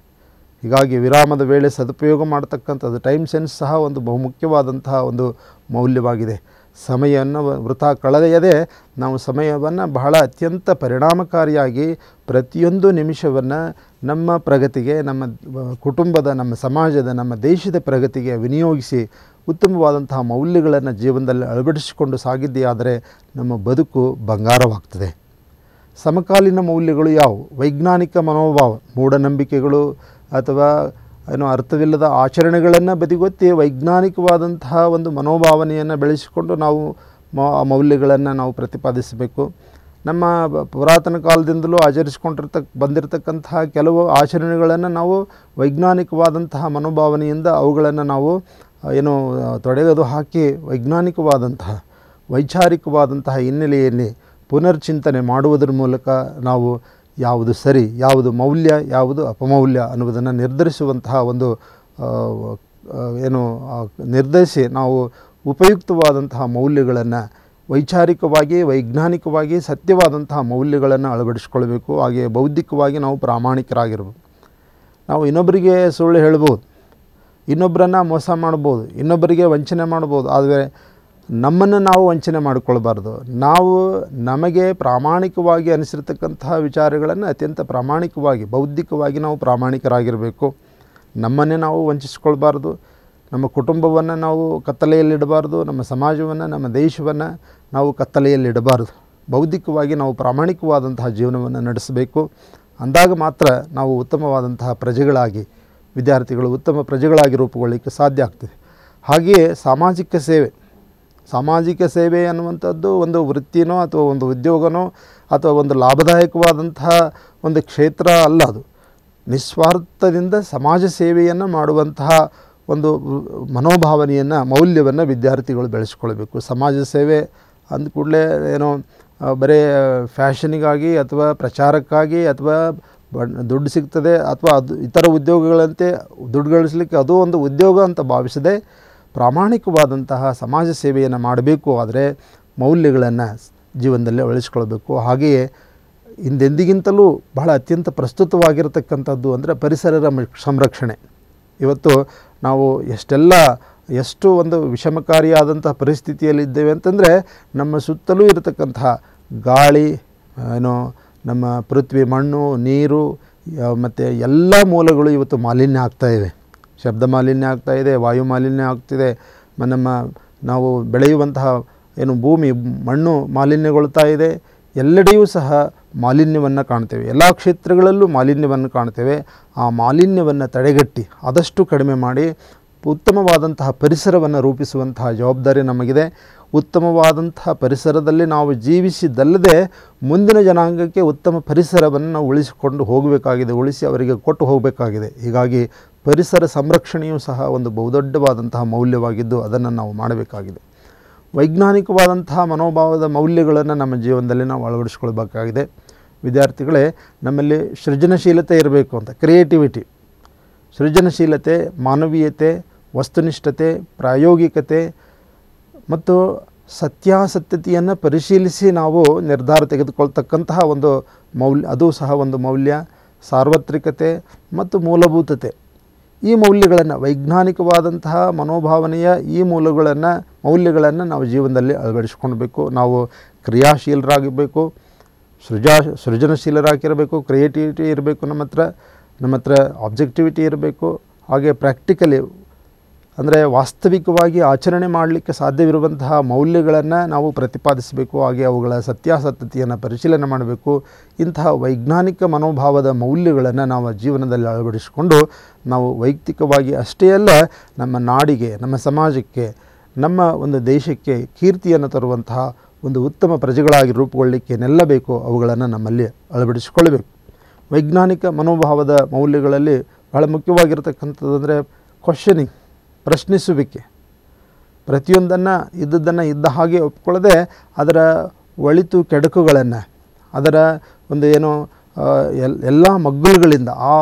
ಹೀಗಾಗಿ ವಿರಾಮದ ವೇಳೆ ಸದುಪಯೋಗ ಮಾಡತಕ್ಕಂಥದ್ದು, ಟೈಮ್ ಸೆನ್ಸ್ ಸಹ ಒಂದು ಬಹುಮುಖ್ಯವಾದಂತಹ ಒಂದು ಮೌಲ್ಯವಾಗಿದೆ. ಸಮಯವನ್ನು ವೃಥಾ ಕಳೆಯದೆ ನಾವು ಸಮಯವನ್ನು ಬಹಳ ಅತ್ಯಂತ ಪರಿಣಾಮಕಾರಿಯಾಗಿ ಪ್ರತಿಯೊಂದು ನಿಮಿಷವನ್ನು ನಮ್ಮ ಪ್ರಗತಿಗೆ, ನಮ್ಮ ಕುಟುಂಬದ, ನಮ್ಮ ಸಮಾಜದ, ನಮ್ಮ ದೇಶದ ಪ್ರಗತಿಗೆ ವಿನಿಯೋಗಿಸಿ ಉತ್ತಮವಾದಂತಹ ಮೌಲ್ಯಗಳನ್ನು ಜೀವನದಲ್ಲಿ ಅಳವಡಿಸಿಕೊಂಡು ಸಾಗಿದ್ದೇ ಆದರೆ ನಮ್ಮ ಬದುಕು ಬಂಗಾರವಾಗ್ತದೆ. ಸಮಕಾಲೀನ ಮೌಲ್ಯಗಳು ಯಾವುವು? ವೈಜ್ಞಾನಿಕ ಮನೋಭಾವ, ಮೂಢನಂಬಿಕೆಗಳು ಅಥವಾ ಅರ್ಥವಿಲ್ಲದ ಆಚರಣೆಗಳನ್ನು ಬದಿಗೊತ್ತಿ ವೈಜ್ಞಾನಿಕವಾದಂತಹ ಒಂದು ಮನೋಭಾವನೆಯನ್ನು ಬೆಳೆಸಿಕೊಂಡು ನಾವು ಮೌಲ್ಯಗಳನ್ನು ನಾವು ಪ್ರತಿಪಾದಿಸಬೇಕು. ನಮ್ಮ ಪುರಾತನ ಕಾಲದಿಂದಲೂ ಬಂದಿರತಕ್ಕಂತಹ ಕೆಲವು ಆಚರಣೆಗಳನ್ನು ನಾವು ವೈಜ್ಞಾನಿಕವಾದಂತಹ ಮನೋಭಾವನೆಯಿಂದ ಅವುಗಳನ್ನು ನಾವು ತೊಡೆದು ಹಾಕಿ ವೈಜ್ಞಾನಿಕವಾದಂತಹ ವೈಚಾರಿಕವಾದಂತಹ ಹಿನ್ನೆಲೆಯಲ್ಲಿ ಪುನರ್ಚಿಂತನೆ ಮಾಡುವುದರ ಮೂಲಕ ನಾವು ಯಾವುದು ಸರಿ, ಯಾವುದು ಮೌಲ್ಯ, ಯಾವುದು ಅಪಮೌಲ್ಯ ಅನ್ನುವುದನ್ನು ನಿರ್ಧರಿಸುವಂತಹ ಒಂದು ನಿರ್ಧರಿಸಿ ನಾವು ಉಪಯುಕ್ತವಾದಂತಹ ಮೌಲ್ಯಗಳನ್ನು ವೈಚಾರಿಕವಾಗಿ, ವೈಜ್ಞಾನಿಕವಾಗಿ ಸತ್ಯವಾದಂತಹ ಮೌಲ್ಯಗಳನ್ನು ಅಳವಡಿಸಿಕೊಳ್ಬೇಕು. ಹಾಗೆ ಬೌದ್ಧಿಕವಾಗಿ ನಾವು ಪ್ರಾಮಾಣಿಕರಾಗಿರ್ಬೋದು. ನಾವು ಇನ್ನೊಬ್ಬರಿಗೆ ಸುಳ್ಳು ಹೇಳ್ಬೋದು, ಇನ್ನೊಬ್ಬರನ್ನು ಮೋಸ ಮಾಡ್ಬೋದು, ಇನ್ನೊಬ್ಬರಿಗೆ ವಂಚನೆ ಮಾಡ್ಬೋದು. ಆದರೆ ನಮ್ಮನ್ನು ನಾವು ವಂಚನೆ ಮಾಡಿಕೊಳ್ಬಾರ್ದು. ನಾವು ನಮಗೆ ಪ್ರಾಮಾಣಿಕವಾಗಿ ಅನಿಸಿರ್ತಕ್ಕಂತಹ ವಿಚಾರಗಳನ್ನು ಅತ್ಯಂತ ಪ್ರಾಮಾಣಿಕವಾಗಿ, ಬೌದ್ಧಿಕವಾಗಿ ನಾವು ಪ್ರಾಮಾಣಿಕರಾಗಿರಬೇಕು. ನಮ್ಮನ್ನೇ ನಾವು ವಂಚಿಸ್ಕೊಳ್ಬಾರ್ದು. ನಮ್ಮ ಕುಟುಂಬವನ್ನು ನಾವು ಕತ್ತಲೆಯಲ್ಲಿಡಬಾರ್ದು. ನಮ್ಮ ಸಮಾಜವನ್ನು, ನಮ್ಮ ದೇಶವನ್ನು ನಾವು ಕತ್ತಲೆಯಲ್ಲಿಡಬಾರ್ದು. ಬೌದ್ಧಿಕವಾಗಿ ನಾವು ಪ್ರಾಮಾಣಿಕವಾದಂತಹ ಜೀವನವನ್ನು ನಡೆಸಬೇಕು. ಅಂದಾಗ ಮಾತ್ರ ನಾವು ಉತ್ತಮವಾದಂತಹ ಪ್ರಜೆಗಳಾಗಿ, ವಿದ್ಯಾರ್ಥಿಗಳು ಉತ್ತಮ ಪ್ರಜೆಗಳಾಗಿ ರೂಪುಗೊಳ್ಳಲಿಕ್ಕೆ ಸಾಧ್ಯ ಆಗ್ತದೆ. ಹಾಗೆಯೇ ಸಾಮಾಜಿಕ ಸೇವೆ ಅನ್ನುವಂಥದ್ದು ಒಂದು ವೃತ್ತಿನೋ ಅಥವಾ ಒಂದು ಉದ್ಯೋಗನೋ ಅಥವಾ ಒಂದು ಲಾಭದಾಯಕವಾದಂತಹ ಒಂದು ಕ್ಷೇತ್ರ ಅಲ್ಲ. ಅದು ನಿಸ್ವಾರ್ಥದಿಂದ ಸಮಾಜ ಸೇವೆಯನ್ನು ಮಾಡುವಂತಹ ಒಂದು ಮನೋಭಾವನೆಯನ್ನು, ಮೌಲ್ಯವನ್ನು ವಿದ್ಯಾರ್ಥಿಗಳು ಬೆಳೆಸ್ಕೊಳ್ಬೇಕು. ಸಮಾಜ ಸೇವೆ ಅಂದ ಕೂಡಲೇ ಬರೀ ಫ್ಯಾಷನಿಗಾಗಿ ಅಥವಾ ಪ್ರಚಾರಕ್ಕಾಗಿ ಅಥವಾ ದುಡ್ಡು ಸಿಗ್ತದೆ ಅಥವಾ ಅದು ಇತರ ಉದ್ಯೋಗಗಳಂತೆ ದುಡ್ಡು ಗಳಿಸಲಿಕ್ಕೆ ಅದು ಒಂದು ಉದ್ಯೋಗ ಅಂತ ಭಾವಿಸದೆ ಪ್ರಾಮಾಣಿಕವಾದಂತಹ ಸಮಾಜ ಸೇವೆಯನ್ನು ಮಾಡಬೇಕು. ಆದರೆ ಮೌಲ್ಯಗಳನ್ನು ಜೀವನದಲ್ಲಿ ಅಳವಡಿಸ್ಕೊಳ್ಬೇಕು. ಹಾಗೆಯೇ ಹಿಂದೆಂದಿಗಿಂತಲೂ ಬಹಳ ಅತ್ಯಂತ ಪ್ರಸ್ತುತವಾಗಿರತಕ್ಕಂಥದ್ದು ಅಂದರೆ ಪರಿಸರದ ಸಂರಕ್ಷಣೆ. ಇವತ್ತು ನಾವು ಎಷ್ಟು ಒಂದು ವಿಷಮಕಾರಿಯಾದಂತಹ ಪರಿಸ್ಥಿತಿಯಲ್ಲಿದ್ದೇವೆ ಅಂತಂದರೆ, ನಮ್ಮ ಸುತ್ತಲೂ ಇರತಕ್ಕಂತಹ ಗಾಳಿ, ನಮ್ಮ ಪೃಥ್ವಿ, ಮಣ್ಣು, ನೀರು ಮತ್ತು ಎಲ್ಲ ಮೂಲಗಳು ಇವತ್ತು ಮಾಲಿನ್ಯ ಆಗ್ತಾಯಿವೆ. ಶಬ್ದ ಮಾಲಿನ್ಯ ಆಗ್ತಾಯಿದೆ, ವಾಯು ಮಾಲಿನ್ಯ ಆಗ್ತಿದೆ. ನಾವು ಬೆಳೆಯುವಂತಹ ಭೂಮಿ, ಮಣ್ಣು ಮಾಲಿನ್ಯಗೊಳ್ತಾ ಇದೆ. ಎಲ್ಲೆಡೆಯೂ ಸಹ ಮಾಲಿನ್ಯವನ್ನು ಕಾಣ್ತೇವೆ. ಎಲ್ಲ ಕ್ಷೇತ್ರಗಳಲ್ಲೂ ಮಾಲಿನ್ಯವನ್ನು ಕಾಣ್ತೇವೆ. ಆ ಮಾಲಿನ್ಯವನ್ನು ತಡೆಗಟ್ಟಿ ಆದಷ್ಟು ಕಡಿಮೆ ಮಾಡಿ ಉತ್ತಮವಾದಂತಹ ಪರಿಸರವನ್ನು ರೂಪಿಸುವಂತಹ ಜವಾಬ್ದಾರಿ ನಮಗಿದೆ. ಉತ್ತಮವಾದಂತಹ ಪರಿಸರದಲ್ಲಿ ನಾವು ಜೀವಿಸಿದ್ದಲ್ಲದೆ ಮುಂದಿನ ಜನಾಂಗಕ್ಕೆ ಉತ್ತಮ ಪರಿಸರವನ್ನು ನಾವು ಉಳಿಸಿಕೊಂಡು ಹೋಗಬೇಕಾಗಿದೆ, ಉಳಿಸಿ ಅವರಿಗೆ ಕೊಟ್ಟು ಹೋಗಬೇಕಾಗಿದೆ. ಹೀಗಾಗಿ ಪರಿಸರ ಸಂರಕ್ಷಣೆಯೂ ಸಹ ಒಂದು ಬಹುದೊಡ್ಡವಾದಂತಹ ಮೌಲ್ಯವಾಗಿದ್ದು ಅದನ್ನು ನಾವು ಮಾಡಬೇಕಾಗಿದೆ. ವೈಜ್ಞಾನಿಕವಾದಂತಹ ಮನೋಭಾವದ ಮೌಲ್ಯಗಳನ್ನು ನಮ್ಮ ಜೀವನದಲ್ಲಿ ನಾವು ಅಳವಡಿಸ್ಕೊಳ್ಬೇಕಾಗಿದೆ. ವಿದ್ಯಾರ್ಥಿಗಳೇ, ನಮ್ಮಲ್ಲಿ ಸೃಜನಶೀಲತೆ ಇರಬೇಕು ಅಂತ. ಕ್ರಿಯೇಟಿವಿಟಿ, ಸೃಜನಶೀಲತೆ, ಮಾನವೀಯತೆ, ವಸ್ತುನಿಷ್ಠತೆ, ಪ್ರಾಯೋಗಿಕತೆ ಮತ್ತು ಸತ್ಯಾಸತ್ಯತೆಯನ್ನು ಪರಿಶೀಲಿಸಿ ನಾವು ನಿರ್ಧಾರ ತೆಗೆದುಕೊಳ್ತಕ್ಕಂತಹ ಒಂದು ಮೌಲ್ಯ, ಅದು ಸಹ ಒಂದು ಮೌಲ್ಯ. ಸಾರ್ವತ್ರಿಕತೆ ಮತ್ತು ಮೂಲಭೂತತೆ, ಈ ಮೌಲ್ಯಗಳನ್ನು, ವೈಜ್ಞಾನಿಕವಾದಂತಹ ಮನೋಭಾವನೆಯ ಈ ಮೌಲ್ಯಗಳನ್ನು ನಾವು ಜೀವನದಲ್ಲಿ ಅಳವಡಿಸ್ಕೊಳ್ಬೇಕು. ನಾವು ಕ್ರಿಯಾಶೀಲರಾಗಿರಬೇಕು, ಸೃಜನಶೀಲರಾಗಿರಬೇಕು, ಕ್ರಿಯೇಟಿವಿಟಿ ಇರಬೇಕು, ನಮ್ಮ ಹತ್ರ ಆಬ್ಜೆಕ್ಟಿವಿಟಿ ಇರಬೇಕು. ಹಾಗೆ ಪ್ರಾಕ್ಟಿಕಲಿ ಅಂದರೆ ವಾಸ್ತವಿಕವಾಗಿ ಆಚರಣೆ ಮಾಡಲಿಕ್ಕೆ ಸಾಧ್ಯವಿರುವಂತಹ ಮೌಲ್ಯಗಳನ್ನು ನಾವು ಪ್ರತಿಪಾದಿಸಬೇಕು. ಹಾಗೆ ಅವುಗಳ ಸತ್ಯಾಸತ್ಯತೆಯನ್ನು ಪರಿಶೀಲನೆ ಮಾಡಬೇಕು. ಇಂತಹ ವೈಜ್ಞಾನಿಕ ಮನೋಭಾವದ ಮೌಲ್ಯಗಳನ್ನು ನಾವು ಜೀವನದಲ್ಲಿ ಅಳವಡಿಸಿಕೊಂಡು ನಾವು ವೈಯಕ್ತಿಕವಾಗಿ ಅಷ್ಟೇ ಅಲ್ಲ, ನಮ್ಮ ನಾಡಿಗೆ, ನಮ್ಮ ಸಮಾಜಕ್ಕೆ, ನಮ್ಮ ಒಂದು ದೇಶಕ್ಕೆ ಕೀರ್ತಿಯನ್ನು ತರುವಂತಹ ಒಂದು ಉತ್ತಮ ಪ್ರಜೆಗಳಾಗಿ ರೂಪುಗೊಳ್ಳಲಿಕ್ಕೆ ಏನೆಲ್ಲ ಬೇಕೋ ಅವುಗಳನ್ನು ನಮ್ಮಲ್ಲಿ ಅಳವಡಿಸಿಕೊಳ್ಳಬೇಕು. ವೈಜ್ಞಾನಿಕ ಮನೋಭಾವದ ಮೌಲ್ಯಗಳಲ್ಲಿ ಬಹಳ ಮುಖ್ಯವಾಗಿರತಕ್ಕಂಥದ್ದು ಅಂದರೆ ಕ್ವಶನಿಂಗ್, ಪ್ರಶ್ನಿಸುವಿಕೆ. ಪ್ರತಿಯೊಂದನ್ನು ಇದ್ದ ಹಾಗೆ ಒಪ್ಕೊಳ್ಳದೆ ಅದರ ಒಳಿತು ಕೆಡುಕುಗಳನ್ನು, ಅದರ ಒಂದು ಎಲ್ಲ ಮಗ್ಗುಲುಗಳಿಂದ ಆ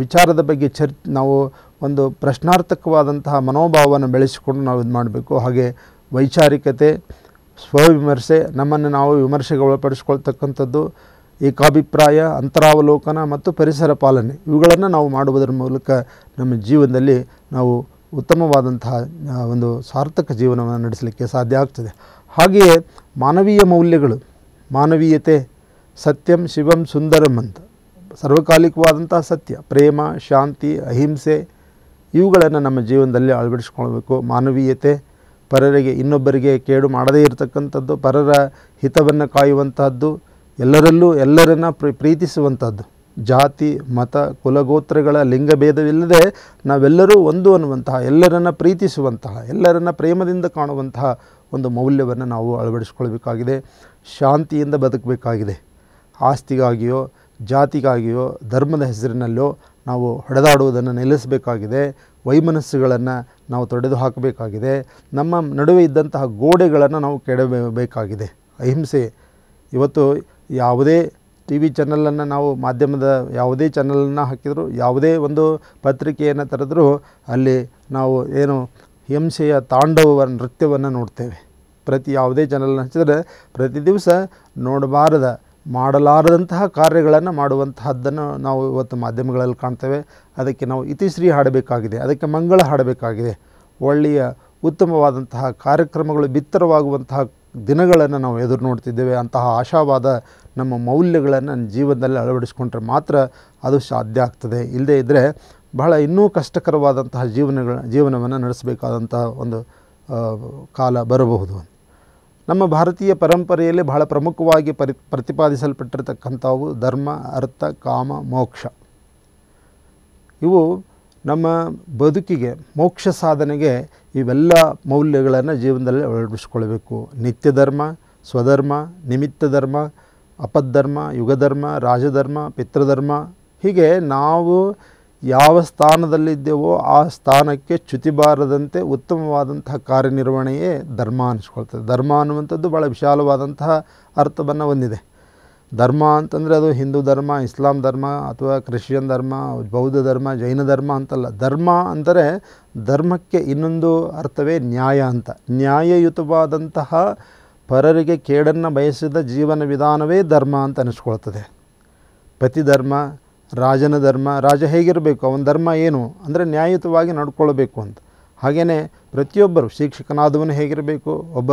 ವಿಚಾರದ ಬಗ್ಗೆ ನಾವು ಒಂದು ಪ್ರಶ್ನಾರ್ಥಕವಾದಂತಹ ಮನೋಭಾವವನ್ನು ಬೆಳೆಸಿಕೊಂಡು ನಾವು ಇದು ಮಾಡಬೇಕು. ಹಾಗೆ ವೈಚಾರಿಕತೆ, ಸ್ವವಿಮರ್ಶೆ, ನಮ್ಮನ್ನು ನಾವು ವಿಮರ್ಶೆಗೆ ಒಳಪಡಿಸ್ಕೊಳ್ತಕ್ಕಂಥದ್ದು, ಏಕಾಭಿಪ್ರಾಯ, ಅಂತರಾವಲೋಕನ ಮತ್ತು ಪರಿಸರ ಪಾಲನೆ, ಇವುಗಳನ್ನು ನಾವು ಮಾಡುವುದರ ಮೂಲಕ ನಮ್ಮ ಜೀವನದಲ್ಲಿ ನಾವು ಉತ್ತಮವಾದಂತಹ ಒಂದು ಸಾರ್ಥಕ ಜೀವನವನ್ನು ನಡೆಸಲಿಕ್ಕೆ ಸಾಧ್ಯ ಆಗ್ತದೆ. ಹಾಗೆಯೇ ಮಾನವೀಯ ಮೌಲ್ಯಗಳು, ಮಾನವೀಯತೆ, ಸತ್ಯಂ ಶಿವಂ ಸುಂದರಂ ಅಂತ ಸರ್ವಕಾಲಿಕವಾದಂಥ ಸತ್ಯ, ಪ್ರೇಮ, ಶಾಂತಿ, ಅಹಿಂಸೆ ಇವುಗಳನ್ನು ನಮ್ಮ ಜೀವನದಲ್ಲಿ ಅಳವಡಿಸ್ಕೊಳ್ಬೇಕು. ಮಾನವೀಯತೆ, ಪರರಿಗೆ ಇನ್ನೊಬ್ಬರಿಗೆ ಕೇಡು ಮಾಡದೇ ಇರತಕ್ಕಂಥದ್ದು, ಪರರ ಹಿತವನ್ನು ಕಾಯುವಂತಹದ್ದು, ಎಲ್ಲರನ್ನ ಪ್ರೀತಿಸುವಂಥದ್ದು, ಜಾತಿ ಮತ ಕುಲಗೋತ್ರಗಳ ಲಿಂಗಭೇದವಿಲ್ಲದೆ ನಾವೆಲ್ಲರೂ ಒಂದು ಅನ್ನುವಂತಹ, ಎಲ್ಲರನ್ನ ಪ್ರೀತಿಸುವಂತಹ, ಎಲ್ಲರನ್ನ ಪ್ರೇಮದಿಂದ ಕಾಣುವಂತಹ ಒಂದು ಮೌಲ್ಯವನ್ನು ನಾವು ಅಳವಡಿಸ್ಕೊಳ್ಬೇಕಾಗಿದೆ. ಶಾಂತಿಯಿಂದ ಬದುಕಬೇಕಾಗಿದೆ. ಆಸ್ತಿಗಾಗಿಯೋ ಜಾತಿಗಾಗಿಯೋ ಧರ್ಮದ ಹೆಸರಿನಲ್ಲೋ ನಾವು ಹೊಡೆದಾಡುವುದನ್ನು ನಿಲ್ಲಿಸಬೇಕಾಗಿದೆ. ವೈಮನಸ್ಸುಗಳನ್ನು ನಾವು ತೊಡೆದು ಹಾಕಬೇಕಾಗಿದೆ. ನಮ್ಮ ನಡುವೆ ಇದ್ದಂತಹ ಗೋಡೆಗಳನ್ನು ನಾವು ಕೆಡಬೇಕಾಗಿದೆ. ಅಹಿಂಸೆ, ಇವತ್ತು ಯಾವುದೇ ಟಿ ವಿ ಚಾನಲನ್ನು ನಾವು ಮಾಧ್ಯಮದ ಯಾವುದೇ ಚಾನಲನ್ನು ಹಾಕಿದರೂ, ಯಾವುದೇ ಒಂದು ಪತ್ರಿಕೆಯನ್ನು ತೆರೆದರೂ ಅಲ್ಲಿ ನಾವು ಏನು ಹಿಂಸೆಯ ತಾಂಡವ ನೃತ್ಯವನ್ನು ನೋಡ್ತೇವೆ. ಯಾವುದೇ ಚಾನಲನ್ನು ಹಚ್ಚಿದರೆ ಪ್ರತಿ ದಿವಸ ನೋಡಬಾರದ ಮಾಡಲಾರದಂತಹ ಕಾರ್ಯಗಳನ್ನು ಮಾಡುವಂತಹದ್ದನ್ನು ನಾವು ಇವತ್ತು ಮಾಧ್ಯಮಗಳಲ್ಲಿ ಕಾಣ್ತೇವೆ. ಅದಕ್ಕೆ ನಾವು ಇತಿಶ್ರೀ ಹಾಡಬೇಕಾಗಿದೆ, ಅದಕ್ಕೆ ಮಂಗಳ ಹಾಡಬೇಕಾಗಿದೆ. ಒಳ್ಳೆಯ ಉತ್ತಮವಾದಂತಹ ಕಾರ್ಯಕ್ರಮಗಳು ಬಿತ್ತರವಾಗುವಂತಹ ದಿನಗಳನ್ನು ನಾವು ಎದುರು ನೋಡ್ತಿದ್ದೇವೆ. ಅಂತಹ ಆಶಾವಾದ ನಮ್ಮ ಮೌಲ್ಯಗಳನ್ನು ಜೀವನದಲ್ಲಿ ಅಳವಡಿಸ್ಕೊಂಡ್ರೆ ಮಾತ್ರ ಅದು ಸಾಧ್ಯ ಆಗ್ತದೆ. ಇಲ್ಲದೇ ಇದ್ದರೆ ಬಹಳ ಇನ್ನೂ ಕಷ್ಟಕರವಾದಂತಹ ಜೀವನವನ್ನು ನಡೆಸಬೇಕಾದಂತಹ ಒಂದು ಕಾಲ ಬರಬಹುದು. ನಮ್ಮ ಭಾರತೀಯ ಪರಂಪರೆಯಲ್ಲಿ ಬಹಳ ಪ್ರಮುಖವಾಗಿ ಪ್ರತಿಪಾದಿಸಲ್ಪಟ್ಟಿರತಕ್ಕಂಥವು ಧರ್ಮ, ಅರ್ಥ, ಕಾಮ, ಮೋಕ್ಷ. ಇವು ನಮ್ಮ ಬದುಕಿಗೆ, ಮೋಕ್ಷ ಸಾಧನೆಗೆ ಇವೆಲ್ಲ ಮೌಲ್ಯಗಳನ್ನು ಜೀವನದಲ್ಲಿ ಅಳವಡಿಸ್ಕೊಳ್ಬೇಕು. ನಿತ್ಯ ಧರ್ಮ, ಸ್ವಧರ್ಮ, ನಿಮಿತ್ತ ಧರ್ಮ, ಅಪಧರ್ಮ, ಯುಗಧರ್ಮ, ರಾಜಧರ್ಮ, ಪಿತೃಧರ್ಮ, ಹೀಗೆ ನಾವು ಯಾವ ಸ್ಥಾನದಲ್ಲಿದ್ದೇವೋ ಆ ಸ್ಥಾನಕ್ಕೆ ಚ್ಯುತಿ ಬಾರದಂತೆ ಉತ್ತಮವಾದಂತಹ ಕಾರ್ಯನಿರ್ವಹಣೆಯೇ ಧರ್ಮ ಅನಿಸ್ಕೊಳ್ತದೆ. ಧರ್ಮ ಅನ್ನುವಂಥದ್ದು ಭಾಳ ವಿಶಾಲವಾದಂತಹ ಅರ್ಥವನ್ನು ಹೊಂದಿದೆ. ಧರ್ಮ ಅಂತಂದರೆ ಅದು ಹಿಂದೂ ಧರ್ಮ, ಇಸ್ಲಾಂ ಧರ್ಮ ಅಥವಾ ಕ್ರಿಶ್ಚಿಯನ್ ಧರ್ಮ, ಬೌದ್ಧ ಧರ್ಮ, ಜೈನ ಧರ್ಮ ಅಂತಲ್ಲ. ಧರ್ಮ ಅಂದರೆ ಧರ್ಮಕ್ಕೆ ಇನ್ನೊಂದು ಅರ್ಥವೇ ನ್ಯಾಯ ಅಂತ. ನ್ಯಾಯಯುತವಾದಂತಹ ಪರರಿಗೆ ಕೇಡನ್ನು ಬಯಸಿದ ಜೀವನ ವಿಧಾನವೇ ಧರ್ಮ ಅಂತ ಅನಿಸ್ಕೊಳ್ತದೆ. ಪತಿಧರ್ಮ, ರಾಜನ ಧರ್ಮ, ರಾಜ ಹೇಗಿರಬೇಕು, ಅವನ ಧರ್ಮ ಏನು ಅಂದರೆ ನ್ಯಾಯಯುತವಾಗಿ ನಡ್ಕೊಳ್ಬೇಕು ಅಂತ. ಹಾಗೆಯೇ ಪ್ರತಿಯೊಬ್ಬರು, ಶಿಕ್ಷಕನಾದವನು ಹೇಗಿರಬೇಕು, ಒಬ್ಬ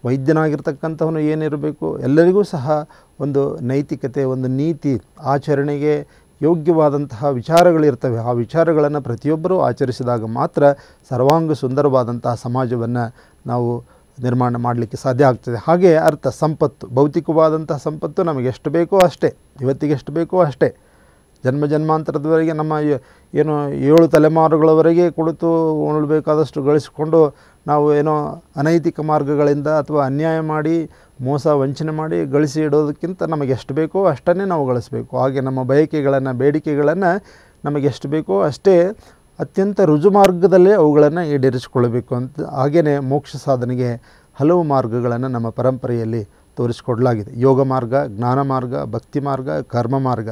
ವೈದ್ಯನಾಗಿರ್ತಕ್ಕಂಥವನು ಏನಿರಬೇಕು, ಎಲ್ಲರಿಗೂ ಸಹ ಒಂದು ನೈತಿಕತೆ, ಒಂದು ನೀತಿ, ಆಚರಣೆಗೆ ಯೋಗ್ಯವಾದಂತಹ ವಿಚಾರಗಳಿರ್ತವೆ. ಆ ವಿಚಾರಗಳನ್ನು ಪ್ರತಿಯೊಬ್ಬರೂ ಆಚರಿಸಿದಾಗ ಮಾತ್ರ ಸರ್ವಾಂಗ ಸುಂದರವಾದಂತಹ ಸಮಾಜವನ್ನು ನಾವು ನಿರ್ಮಾಣ ಮಾಡಲಿಕ್ಕೆ ಸಾಧ್ಯ ಆಗ್ತದೆ. ಹಾಗೆ ಅರ್ಥ, ಸಂಪತ್ತು, ಭೌತಿಕವಾದಂತಹ ಸಂಪತ್ತು ನಮಗೆ ಎಷ್ಟು ಬೇಕೋ ಅಷ್ಟೇ, ಇವತ್ತಿಗೆ ಎಷ್ಟು ಬೇಕೋ ಅಷ್ಟೇ. ಜನ್ಮಾಂತರದವರೆಗೆ ನಮ್ಮ ಏನು 7 ತಲೆಮಾರುಗಳವರೆಗೆ ಕುಳಿತು ಉಣಬೇಕಾದಷ್ಟು ಗಳಿಸಿಕೊಂಡು ನಾವು ಏನೋ ಅನೈತಿಕ ಮಾರ್ಗಗಳಿಂದ ಅಥವಾ ಅನ್ಯಾಯ ಮಾಡಿ ಮೋಸ ವಂಚನೆ ಮಾಡಿ ಗಳಿಸಿ ಇಡೋದಕ್ಕಿಂತ ನಮಗೆ ಎಷ್ಟು ಬೇಕೋ ಅಷ್ಟನ್ನೇ ನಾವು ಗಳಿಸಬೇಕು. ಹಾಗೆ ನಮ್ಮ ಬಯಕೆಗಳನ್ನು, ಬೇಡಿಕೆಗಳನ್ನು ನಮಗೆ ಎಷ್ಟು ಬೇಕೋ ಅಷ್ಟೇ ಅತ್ಯಂತ ರುಜು ಮಾರ್ಗದಲ್ಲೇ ಅವುಗಳನ್ನು ಈಡೇರಿಸಿಕೊಳ್ಳಬೇಕು ಅಂತ. ಹಾಗೆಯೇ ಮೋಕ್ಷ ಸಾಧನೆಗೆ ಹಲವು ಮಾರ್ಗಗಳನ್ನು ನಮ್ಮ ಪರಂಪರೆಯಲ್ಲಿ ತೋರಿಸಿಕೊಡಲಾಗಿದೆ. ಯೋಗ ಮಾರ್ಗ, ಜ್ಞಾನ ಮಾರ್ಗ, ಭಕ್ತಿ ಮಾರ್ಗ, ಕರ್ಮ ಮಾರ್ಗ.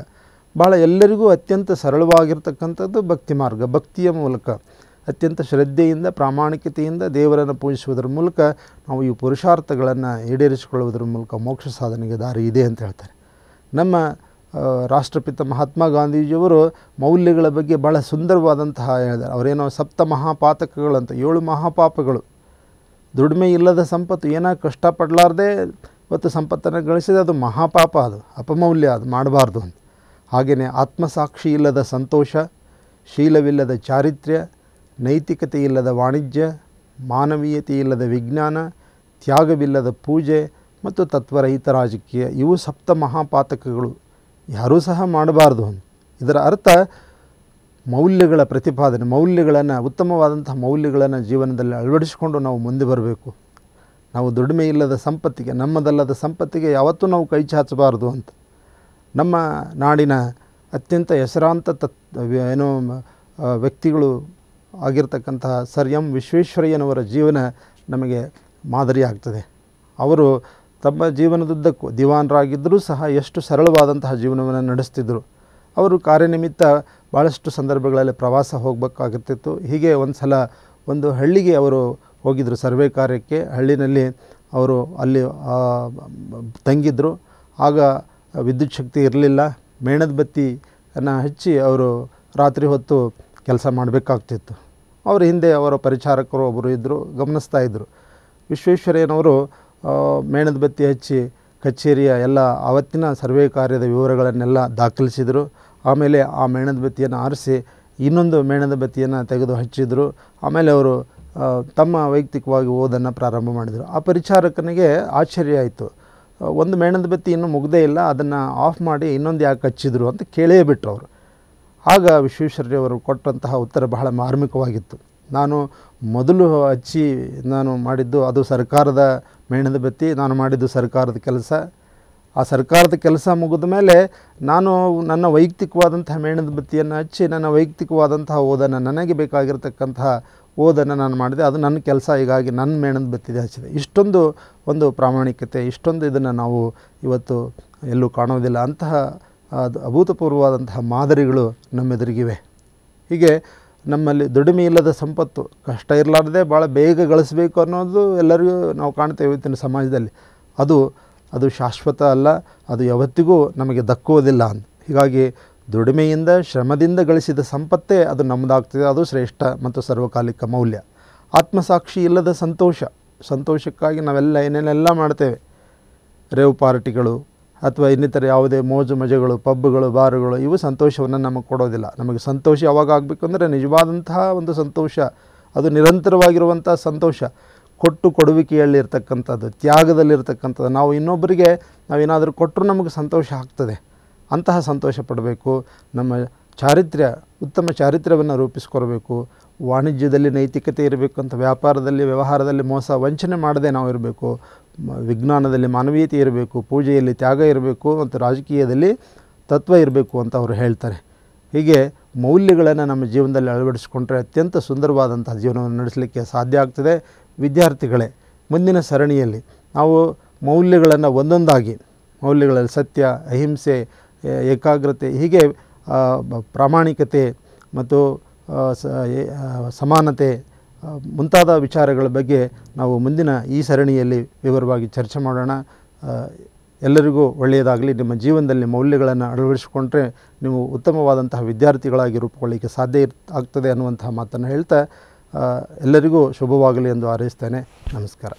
ಭಾಳ ಎಲ್ಲರಿಗೂ ಅತ್ಯಂತ ಸರಳವಾಗಿರ್ತಕ್ಕಂಥದ್ದು ಭಕ್ತಿ ಮಾರ್ಗ. ಭಕ್ತಿಯ ಮೂಲಕ ಅತ್ಯಂತ ಶ್ರದ್ಧೆಯಿಂದ, ಪ್ರಾಮಾಣಿಕತೆಯಿಂದ ದೇವರನ್ನು ಪೂಜಿಸುವುದರ ಮೂಲಕ ನಾವು ಈ ಪುರುಷಾರ್ಥಗಳನ್ನು ಈಡೇರಿಸಿಕೊಳ್ಳುವುದರ ಮೂಲಕ ಮೋಕ್ಷ ಸಾಧನೆಗೆ ದಾರಿ ಇದೆ ಅಂತ ಹೇಳ್ತಾರೆ. ನಮ್ಮ ರಾಷ್ಟ್ರಪಿತ ಮಹಾತ್ಮ ಗಾಂಧೀಜಿಯವರು ಮೌಲ್ಯಗಳ ಬಗ್ಗೆ ಭಾಳ ಸುಂದರವಾದಂತಹ ಹೇಳಿದ್ದಾರೆ. ಅವರೇನೋ 7 ಮಹಾಪಾತಕಗಳಂತ, 7 ಮಹಾಪಾಪಗಳು. ದುಡಿಮೆ ಇಲ್ಲದ ಸಂಪತ್ತು, ಏನೋ ಕಷ್ಟಪಡಲಾರ್ದೆ ಇವತ್ತು ಸಂಪತ್ತನ್ನು ಗಳಿಸಿದೆ, ಅದು ಮಹಾಪಾಪ, ಅದು ಅಪಮೌಲ್ಯ, ಅದು ಮಾಡಬಾರ್ದು ಅಂತ. ಹಾಗೆಯೇ ಆತ್ಮಸಾಕ್ಷಿ ಇಲ್ಲದ ಸಂತೋಷ, ಶೀಲವಿಲ್ಲದ ಚಾರಿತ್ರ್ಯ, ನೈತಿಕತೆ ಇಲ್ಲದ ವಾಣಿಜ್ಯ, ಮಾನವೀಯತೆ ಇಲ್ಲದ ವಿಜ್ಞಾನ, ತ್ಯಾಗವಿಲ್ಲದ ಪೂಜೆ ಮತ್ತು ತತ್ವರಹಿತ ರಾಜಕೀಯ. ಇವು 7 ಮಹಾಪಾತಕಗಳು, ಯಾರೂ ಸಹ ಮಾಡಬಾರ್ದು. ಇದರ ಅರ್ಥ ಮೌಲ್ಯಗಳ ಪ್ರತಿಪಾದನೆ, ಮೌಲ್ಯಗಳನ್ನು, ಉತ್ತಮವಾದಂತಹ ಮೌಲ್ಯಗಳನ್ನು ಜೀವನದಲ್ಲಿ ಅಳವಡಿಸಿಕೊಂಡು ನಾವು ಮುಂದೆ ಬರಬೇಕು. ನಾವು ದುಡಿಮೆ ಇಲ್ಲದ ಸಂಪತ್ತಿಗೆ, ನಮ್ಮದಲ್ಲದ ಸಂಪತ್ತಿಗೆ ಯಾವತ್ತೂ ನಾವು ಕೈ ಚಾಚಬಾರ್ದು ಅಂತ. ನಮ್ಮ ನಾಡಿನ ಅತ್ಯಂತ ಹೆಸರಾಂತ ವ್ಯಕ್ತಿಗಳು ಆಗಿರ್ತಕ್ಕಂತಹ ಸರ್ ಎಂ ವಿಶ್ವೇಶ್ವರಯ್ಯನವರ ಜೀವನ ನಮಗೆ ಮಾದರಿ ಆಗ್ತದೆ. ಅವರು ತಮ್ಮ ಜೀವನದುದ್ದಕ್ಕೂ ದಿವಾನರಾಗಿದ್ದರೂ ಸಹ ಎಷ್ಟು ಸರಳವಾದಂತಹ ಜೀವನವನ್ನು ನಡೆಸ್ತಿದ್ದರು. ಅವರು ಕಾರ್ಯನಿಮಿತ್ತ ಭಾಳಷ್ಟು ಸಂದರ್ಭಗಳಲ್ಲಿ ಪ್ರವಾಸ ಹೋಗಬೇಕಾಗುತ್ತಿತ್ತು. ಹೀಗೆ ಒಂದು ಸಲ ಒಂದು ಹಳ್ಳಿಗೆ ಅವರು ಹೋಗಿದ್ದರು ಸರ್ವೆ ಕಾರ್ಯಕ್ಕೆ. ಹಳ್ಳಿನಲ್ಲಿ ಅವರು ಅಲ್ಲಿ ತಂಗಿದ್ದರು. ಆಗ ವಿದ್ಯುತ್ ಶಕ್ತಿ ಇರಲಿಲ್ಲ. ಮೇಣದ ಬತ್ತಿಯನ್ನು ಹಚ್ಚಿ ಅವರು ರಾತ್ರಿ ಹೊತ್ತು ಕೆಲಸ ಮಾಡಬೇಕಾಗ್ತಿತ್ತು. ಅವರ ಹಿಂದೆ ಅವರ ಪರಿಚಾರಕರು ಒಬ್ಬರು ಇದ್ದರು, ಗಮನಿಸ್ತಾ ಇದ್ದರು. ವಿಶ್ವೇಶ್ವರಯ್ಯನವರು ಮೇಣದ ಬತ್ತಿ ಹಚ್ಚಿ ಕಚೇರಿಯ ಎಲ್ಲ ಆವತ್ತಿನ ಸರ್ವೆ ಕಾರ್ಯದ ವಿವರಗಳನ್ನೆಲ್ಲ ದಾಖಲಿಸಿದರು. ಆಮೇಲೆ ಆ ಮೇಣದ ಬತ್ತಿಯನ್ನು ಆರಿಸಿ ಇನ್ನೊಂದು ಮೇಣದ ಬತ್ತಿಯನ್ನು ತೆಗೆದು ಹಚ್ಚಿದರು. ಆಮೇಲೆ ಅವರು ತಮ್ಮ ವೈಯಕ್ತಿಕವಾಗಿ ಓದನ್ನು ಪ್ರಾರಂಭ ಮಾಡಿದರು. ಆ ಪರಿಚಾರಕನಿಗೆ ಆಶ್ಚರ್ಯ ಆಯಿತು. ಒಂದು ಮೇಣದ ಬತ್ತಿ ಇನ್ನೂ ಮುಗ್ದೇ ಇಲ್ಲ, ಅದನ್ನು ಆಫ್ ಮಾಡಿ ಇನ್ನೊಂದು ಯಾಕೆ ಹಚ್ಚಿದ್ರು ಅಂತ ಕೇಳೇ ಬಿಟ್ಟರು ಅವರು. ಆಗ ವಿಶ್ವೇಶ್ವರಯ್ಯವರು ಕೊಟ್ಟಂತಹ ಉತ್ತರ ಬಹಳ ಮಾರ್ಮಿಕವಾಗಿತ್ತು. ನಾನು ಮೊದಲು ಹಚ್ಚಿ ನಾನು ಮಾಡಿದ್ದು ಅದು ಸರ್ಕಾರದ ಮೇಣದ ಬತ್ತಿ, ನಾನು ಮಾಡಿದ್ದು ಸರ್ಕಾರದ ಕೆಲಸ. ಆ ಸರ್ಕಾರದ ಕೆಲಸ ಮುಗಿದ ಮೇಲೆ ನಾನು ನನ್ನ ವೈಯಕ್ತಿಕವಾದಂತಹ ಮೇಣದ ಬತ್ತಿಯನ್ನು ಹಚ್ಚಿ ನನ್ನ ವೈಯಕ್ತಿಕವಾದಂತಹ ಓದನ್ನು, ನನಗೆ ಬೇಕಾಗಿರ್ತಕ್ಕಂತಹ ಓದನ್ನು ನಾನು ಮಾಡಿದೆ. ಅದು ನನ್ನ ಕೆಲಸ, ಹೀಗಾಗಿ ನನ್ನ ಮೇಣದ ಬತ್ತಿದೆ ಹಚ್ಚಿದೆ. ಇಷ್ಟೊಂದು ಒಂದು ಪ್ರಾಮಾಣಿಕತೆ, ಇಷ್ಟೊಂದು ಇದನ್ನು ನಾವು ಇವತ್ತು ಎಲ್ಲೂ ಕಾಣೋದಿಲ್ಲ. ಅಂತಹ ಅಭೂತಪೂರ್ವವಾದಂತಹ ಮಾದರಿಗಳು ನಮ್ಮೆದುರಿಗಿವೆ. ಹೀಗೆ ನಮ್ಮಲ್ಲಿ ದುಡಿಮೆ ಇಲ್ಲದ ಸಂಪತ್ತು, ಕಷ್ಟ ಇರಲಾರದೆ ಭಾಳ ಬೇಗ ಗಳಿಸಬೇಕು ಅನ್ನೋದು ಎಲ್ಲರಿಗೂ ನಾವು ಕಾಣ್ತೇವೆ ಇವತ್ತಿನ ಸಮಾಜದಲ್ಲಿ. ಅದು ಶಾಶ್ವತ ಅಲ್ಲ, ಅದು ಯಾವತ್ತಿಗೂ ನಮಗೆ ದಕ್ಕುವುದಿಲ್ಲ ಅಂತ. ಹೀಗಾಗಿ ದುಡಿಮೆಯಿಂದ, ಶ್ರಮದಿಂದ ಗಳಿಸಿದ ಸಂಪತ್ತೇ ಅದು ನಮ್ಮದಾಗ್ತದೆ. ಅದು ಶ್ರೇಷ್ಠ ಮತ್ತು ಸರ್ವಕಾಲಿಕ ಮೌಲ್ಯ. ಆತ್ಮಸಾಕ್ಷಿ ಇಲ್ಲದ ಸಂತೋಷಕ್ಕಾಗಿ ನಾವೆಲ್ಲ ಏನೇನೆಲ್ಲ ಮಾಡ್ತೇವೆ, ರೇವ್ ಪಾರ್ಟಿಗಳು ಅಥವಾ ಇನ್ನಿತರ ಯಾವುದೇ ಮೋಜು ಮಜೆಗಳು, ಪಬ್ಗಳು, ಬಾರುಗಳು, ಇವು ಸಂತೋಷವನ್ನು ನಮಗೆ ಕೊಡೋದಿಲ್ಲ. ನಮಗೆ ಸಂತೋಷ ಯಾವಾಗ ಆಗಬೇಕು ಅಂದರೆ ನಿಜವಾದಂತಹ ಒಂದು ಸಂತೋಷ, ಅದು ನಿರಂತರವಾಗಿರುವಂಥ ಸಂತೋಷ, ಕೊಡುವಿಕೆಯಲ್ಲಿರ್ತಕ್ಕಂಥದ್ದು, ತ್ಯಾಗದಲ್ಲಿರ್ತಕ್ಕಂಥದ್ದು. ನಾವು ಇನ್ನೊಬ್ಬರಿಗೆ ನಾವೇನಾದರೂ ಕೊಟ್ಟರೂ ನಮಗೆ ಸಂತೋಷ ಆಗ್ತದೆ. ಅಂತಹ ಸಂತೋಷ ಪಡಬೇಕು. ನಮ್ಮ ಚಾರಿತ್ರ್ಯ, ಉತ್ತಮ ಚಾರಿತ್ರ್ಯವನ್ನು ರೂಪಿಸ್ಕೊಳ್ಬೇಕು. ವಾಣಿಜ್ಯದಲ್ಲಿ ನೈತಿಕತೆ ಇರಬೇಕು ಅಂತ, ವ್ಯಾಪಾರದಲ್ಲಿ, ವ್ಯವಹಾರದಲ್ಲಿ ಮೋಸ ವಂಚನೆ ಮಾಡದೆ ನಾವು ಇರಬೇಕು. ವಿಜ್ಞಾನದಲ್ಲಿ ಮಾನವೀಯತೆ ಇರಬೇಕು, ಪೂಜೆಯಲ್ಲಿ ತ್ಯಾಗ ಇರಬೇಕು ಮತ್ತು ರಾಜಕೀಯದಲ್ಲಿ ತತ್ವ ಇರಬೇಕು ಅಂತ ಅವರು ಹೇಳ್ತಾರೆ. ಹೀಗೆ ಮೌಲ್ಯಗಳನ್ನು ನಮ್ಮ ಜೀವನದಲ್ಲಿ ಅಳವಡಿಸಿಕೊಂಡ್ರೆ ಅತ್ಯಂತ ಸುಂದರವಾದಂಥ ಜೀವನವನ್ನು ನಡೆಸಲಿಕ್ಕೆ ಸಾಧ್ಯ ಆಗ್ತದೆ. ವಿದ್ಯಾರ್ಥಿಗಳೇ, ಮುಂದಿನ ಸರಣಿಯಲ್ಲಿ ನಾವು ಮೌಲ್ಯಗಳನ್ನು ಒಂದೊಂದಾಗಿ, ಮೌಲ್ಯಗಳಲ್ಲಿ ಸತ್ಯ, ಅಹಿಂಸೆ, ಏಕಾಗ್ರತೆ, ಹೀಗೆ ಪ್ರಾಮಾಣಿಕತೆ ಮತ್ತು ಸಮಾನತೆ ಮುಂತಾದ ವಿಚಾರಗಳ ಬಗ್ಗೆ ನಾವು ಮುಂದಿನ ಈ ಸರಣಿಯಲ್ಲಿ ವಿವರವಾಗಿ ಚರ್ಚೆ ಮಾಡೋಣ. ಎಲ್ಲರಿಗೂ ಒಳ್ಳೆಯದಾಗಲಿ. ನಿಮ್ಮ ಜೀವನದಲ್ಲಿ ಮೌಲ್ಯಗಳನ್ನು ಅಳವಡಿಸಿಕೊಂಡ್ರೆ ನೀವು ಉತ್ತಮವಾದಂತಹ ವಿದ್ಯಾರ್ಥಿಗಳಾಗಿ ರೂಪುಗೊಳ್ಳಲಿಕ್ಕೆ ಸಾಧ್ಯ ಆಗ್ತದೆ ಅನ್ನುವಂತಹ ಮಾತನ್ನು ಹೇಳ್ತಾ ಎಲ್ಲರಿಗೂ ಶುಭವಾಗಲಿ ಎಂದು ಹಾರೈಸ್ತೇನೆ. ನಮಸ್ಕಾರ.